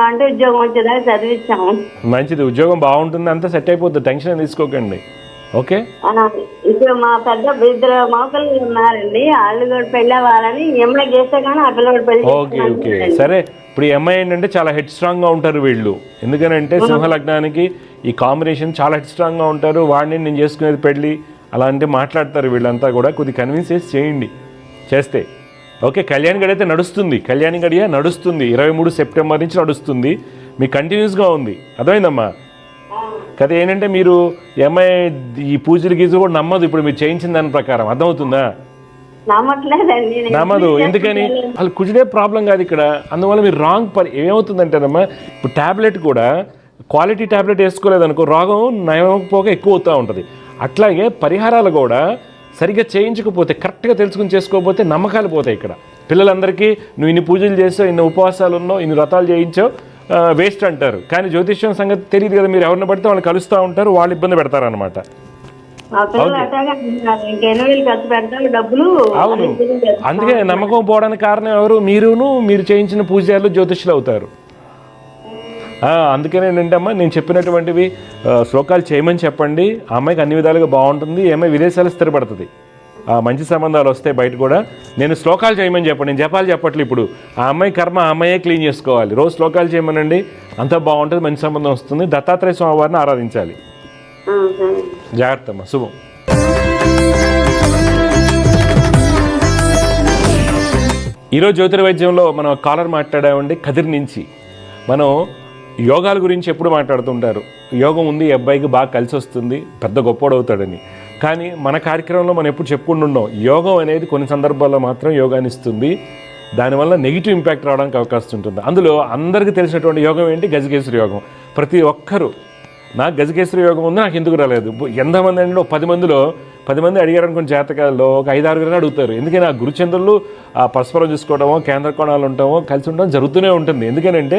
అంటే ఉద్యోగం వచ్చేదాకా చదివించాము. మంచిది, ఉద్యోగం బాగుంటుంది, అంతా సెట్ అయిపోతుంది, టెన్షన్ తీసుకోకండి. ఓకే, ఇప్పుడు మా పెద్ద 2 మగపిల్లలు ఉన్నారండి, వాళ్ళు కూడా పెళ్ళి అవ్వాలని ఎంఐ చేస్తే కానీ ఆ పిల్లలు పెళ్లి. ఓకే సరే. ఇప్పుడు ఈ అమ్మాయి ఏంటంటే చాలా హెడ్ స్ట్రాంగ్గా ఉంటారు వీళ్ళు. ఎందుకనంటే సింహలగ్నానికి ఈ కాంబినేషన్ చాలా హెడ్ స్ట్రాంగ్గా ఉంటారు. వాడిని నేను చేసుకునేది పెళ్ళి అలా అంటే మాట్లాడతారు వీళ్ళంతా కూడా. కొద్దిగా కన్విన్స్ చేయండి చేస్తే. ఓకే, కళ్యాణి గడి అయితే నడుస్తుంది, కళ్యాణి గడియ నడుస్తుంది. 23 సెప్టెంబర్ నుంచి నడుస్తుంది, మీకు కంటిన్యూస్గా ఉంది. అర్థమైందమ్మా? కదా ఏంటంటే మీరు ఎంఐ ఈ పూజలు గీజు కూడా నమ్మదు ఇప్పుడు మీరు చేయించిన దాని ప్రకారం. అర్థమవుతుందా? నమ్మట్లేదండి. నమ్మదు. ఎందుకని? వాళ్ళు కుజుడే ప్రాబ్లం కాదు ఇక్కడ. అందువల్ల మీరు రాంగ్ ఏమవుతుందంటేనమ్మా, ఇప్పుడు ట్యాబ్లెట్ కూడా క్వాలిటీ ట్యాబ్లెట్ వేసుకోలేదనుకో రోగం నయమకపోగా ఎక్కువ అవుతూ ఉంటుంది. అట్లాగే పరిహారాలు కూడా సరిగ్గా చేయించకపోతే, కరెక్ట్గా తెలుసుకుని చేసుకోకపోతే నమ్మకాలు పోతాయి. ఇక్కడ పిల్లలందరికీ నువ్వు ఇన్ని పూజలు చేసావు, ఇన్ని ఉపవాసాలు ఉన్నావు, ఇన్ని వ్రతాలు చేయించావు, వేస్ట్ అంటారు. కానీ జ్యోతిష్యం సంగతి తెలియదు కదా. మీరు ఎవరిని పడితే వాళ్ళు కలుస్తూ ఉంటారు, వాళ్ళు ఇబ్బంది పెడతారు అనమాట. అవును, అందుకే నమ్మకం పోవడానికి కారణం ఎవరు? మీరు చేయించిన పూజలు జ్యోతిష్యులు అవుతారు. అందుకనే ఏంటమ్మా నేను చెప్పినటువంటివి శ్లోకాలు చేయమని చెప్పండి. ఆ అమ్మాయికి అన్ని విధాలుగా బాగుంటుంది. ఏమై విదేశాలు స్థిరపడుతుంది, మంచి సంబంధాలు వస్తాయి బయట కూడా. నేను శ్లోకాలు చేయమని చెప్పండి, నేను జపాలు చెప్పట్లేదు. ఇప్పుడు ఆ అమ్మాయి కర్మ ఆ అమ్మాయే క్లీన్ చేసుకోవాలి. రోజు శ్లోకాలు చేయమనండి, అంతా బాగుంటుంది, మంచి సంబంధం వస్తుంది. దత్తాత్రేయ స్వామి వారిని ఆరాధించాలి. జాగ్రత్త అమ్మా, శుభం. ఈరోజు జ్యోతిర్వైద్యంలో మనం కాలర్ మాట్లాడామండి కదిరి నుంచి. మనం యోగాల గురించి ఎప్పుడు మాట్లాడుతుంటారు. యోగం ఉంది, ఈ అబ్బాయికి బాగా కలిసి వస్తుంది, పెద్ద గొప్పోడవుతాడని. కానీ మన కార్యక్రమంలో మనం ఎప్పుడు చెప్పుకుంటున్నాం, యోగం అనేది కొన్ని సందర్భాల్లో మాత్రం యోగాన్ని ఇస్తుంది. దానివల్ల నెగిటివ్ ఇంపాక్ట్ రావడానికి అవకాశం ఉంటుంది. అందులో అందరికీ తెలిసినటువంటి యోగం ఏంటి? గజకేసరి యోగం. ప్రతి ఒక్కరూ నాకు గజకేసరి యోగం ఉంది, నాకు ఎందుకు రాలేదు. ఎంతమంది అంటే 10 మంది అడిగారు అనుకున్న జాతకాల్లో ఒక 5-6 అడుగుతారు. ఎందుకని? ఆ గురుచంద్రులు ఆ పరస్పరం చూసుకోవడమో, కేంద్ర కోణాలు ఉంటామో, కలిసి ఉండడం జరుగుతూనే ఉంటుంది. ఎందుకనంటే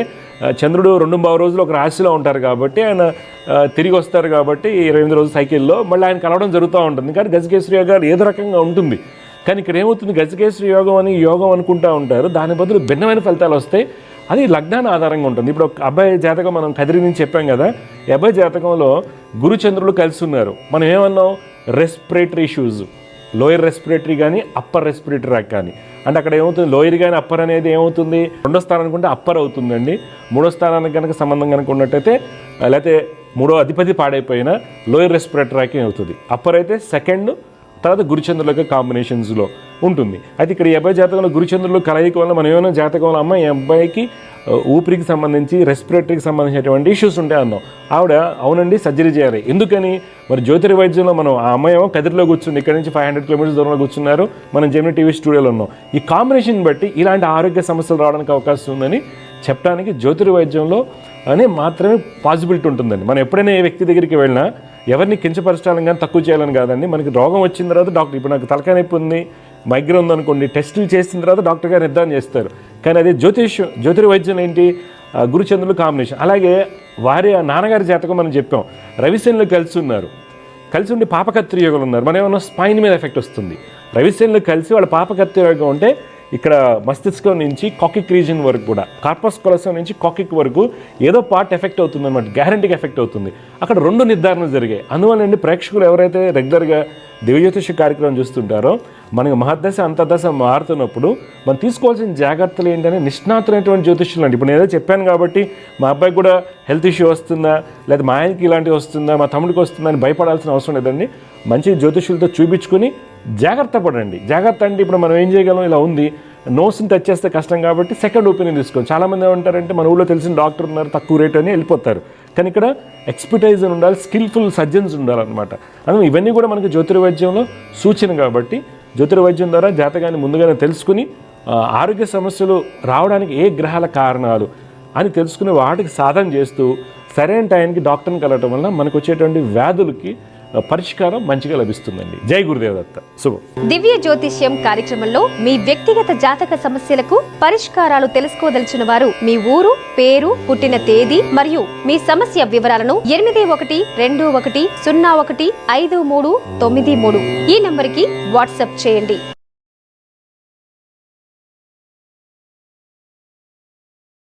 చంద్రుడు 2 రోజులు ఒక రాశిలో ఉంటారు కాబట్టి, ఆయన తిరిగి వస్తారు కాబట్టి 28 రోజులు సైకిల్లో మళ్ళీ ఆయన కలవడం జరుగుతూ ఉంటుంది. కానీ గజకేసరి యోగాలు ఏదో రకంగా ఉంటుంది. కానీ ఇక్కడ ఏమవుతుంది, గజకేసరి యోగం అని యోగం అనుకుంటూ ఉంటారు, దాని బదులు భిన్నమైన ఫలితాలు వస్తాయి. అది లగ్నాన్ని ఆధారంగా ఉంటుంది. ఇప్పుడు ఒక అబ్బాయి జాతకం మనం కదిరి నుంచి చెప్పాం కదా, ఈ అబ్బాయి జాతకంలో గురుచంద్రులు కలిసి ఉన్నారు. మనం ఏమన్నాం? రెస్పిరేటరీ ఇష్యూస్, లోయర్ రెస్పిరేటరీ కానీ అప్పర్ రెస్పిరేటరీ ర్యాక్ కానీ. అంటే అక్కడ ఏమవుతుంది, లోయర్ కానీ అప్పర్ అనేది ఏమవుతుంది, 2వ స్థానానికి ఉంటే అప్పర్ అవుతుందండి. 3వ స్థానానికి కనుక సంబంధం కనుక ఉన్నట్టయితే, లేకపోతే 3వ అధిపతి పాడైపోయినా లోయర్ రెస్పిరేటరీ ర్యాక్ అవుతుంది. అప్పర్ అయితే సెకండ్, తర్వాత గురుచంద్రుల కాంబినేషన్స్లో ఉంటుంది. అయితే ఇక్కడ ఈ అబ్బాయి జాతకంలో గురుచంద్రులు కలయిక వల్ల మనం ఏమైనా జాతకంలో అమ్మ ఈ అబ్బాయికి ఊపిరికి సంబంధించి రెస్పిరేటరీకి సంబంధించినటువంటి ఇష్యూస్ ఉంటాయి అన్నాం. ఆవిడ అవునండి సర్జరీ చేయాలి. ఎందుకని? మరి జ్యోతిర్వైద్యంలో మనం ఆ అమ్మాయి కదిరిలో కూర్చుంది, ఇక్కడ నుంచి 500 కిలోమీటర్స్ దూరంలో కూర్చున్నారు, మనం జెమిని టీవీ స్టూడియోలో ఉన్నాం. ఈ కాంబినేషన్ బట్టి ఇలాంటి ఆరోగ్య సమస్యలు రావడానికి అవకాశం ఉందని చెప్పడానికి జ్యోతిర్వైద్యంలో అనే మాత్రమే పాసిబిలిటీ ఉంటుందండి. మనం ఎప్పుడైనా ఏ వ్యక్తి దగ్గరికి వెళ్ళినా ఎవరిని కించపరచాలని కానీ తక్కువ చేయాలని కాదండి. మనకి రోగం వచ్చిన తర్వాత డాక్టర్, ఇప్పుడు నాకు తలకాయ నొప్పి ఉంది, మైగ్రేన్ ఉందనుకోండి, టెస్టులు చేసిన తర్వాత డాక్టర్ గారు నిర్ధారణ చేస్తారు. కానీ అదే జ్యోతిర్వైద్యం ఏంటి? గురుచంద్రులు కాంబినేషన్. అలాగే వారి నాన్నగారి జాతకం మనం చెప్పాం, రవిశనులు కలిసి ఉన్నారు, కలిసి ఉండి పాపకత్తి యోగులు ఉన్నారు. మనం ఏమన్నా స్పైన్ మీద ఎఫెక్ట్ వస్తుంది. రవిశనులు కలిసి వాళ్ళ పాపకత్తి యోగం ఉంటే ఇక్కడ మస్తిష్కం నుంచి కాకిక్ రీజన్ వరకు కూడా, కార్పస్ కొలసం నుంచి కాకిక్ వరకు ఏదో పార్ట్ ఎఫెక్ట్ అవుతుంది అనమాట, గ్యారంటీగా ఎఫెక్ట్ అవుతుంది. అక్కడ 2 నిర్ధారణలు జరిగాయి. అందువల్ల ప్రేక్షకులు ఎవరైతే రెగ్యులర్గా దివ్యజ్యోతిష కార్యక్రమం చూస్తుంటారో, మనకి మహర్దశ అంతర్దశ మారుతున్నప్పుడు మనం తీసుకోవాల్సిన జాగ్రత్తలు ఏంటనే నిష్ణాతులైనటువంటి జ్యోతిష్యులు అండి. ఇప్పుడు నేను ఏదో చెప్పాను కాబట్టి మా అబ్బాయికి కూడా హెల్త్ ఇష్యూ వస్తుందా, లేదా మా ఆయనకి ఇలాంటివి వస్తుందా, మా తమ్ముడికి వస్తుందా అని భయపడాల్సిన అవసరం లేదండి. మంచి జ్యోతిష్యులతో చూపించుకుని జాగ్రత్త పడండి. జాగ్రత్త అంటే ఇప్పుడు మనం ఏం చేయగలం, ఇలా ఉంది, నోస్ని టచ్ చేస్తే కష్టం కాబట్టి సెకండ్ ఒపీనియన్ తీసుకోండి. చాలామంది ఏమంటారంటే మన ఊళ్ళో తెలిసిన డాక్టర్ ఉన్నారు, తక్కువ రేట్ అని వెళ్ళిపోతారు. కానీ ఇక్కడ ఎక్స్పర్టైజ్ ఉండాలి, స్కిల్ఫుల్ సర్జన్స్ ఉండాలన్నమాట. అందులో ఇవన్నీ కూడా మనకి జ్యోతిర్వైద్యంలో సూచన కాబట్టి జ్యోతిర్వైద్యం ద్వారా జాతకాన్ని ముందుగానే తెలుసుకుని ఆరోగ్య సమస్యలు రావడానికి ఏ గ్రహాల కారణాలు అని తెలుసుకుని వాటికి సాధన చేస్తూ సరైన టైంకి డాక్టర్ని కలవటం వల్ల మనకు వచ్చేటువంటి వ్యాధులకి పరిష్కారం మంచిగా లభిస్తుందండి. జై గురుదేవదత్త. శుభం. దివ్య జ్యోతిష్యం కార్యక్రమంలో మీ వ్యక్తిగత జాతక సమస్యలకు పరిష్కారాలు తెలుసుకోదలిచిన వారు మీ ఊరు, పేరు, పుట్టిన తేదీ మరియు మీ సమస్య వివరాలను 8121015393 ఈ నంబర్కి వాట్సాప్ చేయండి.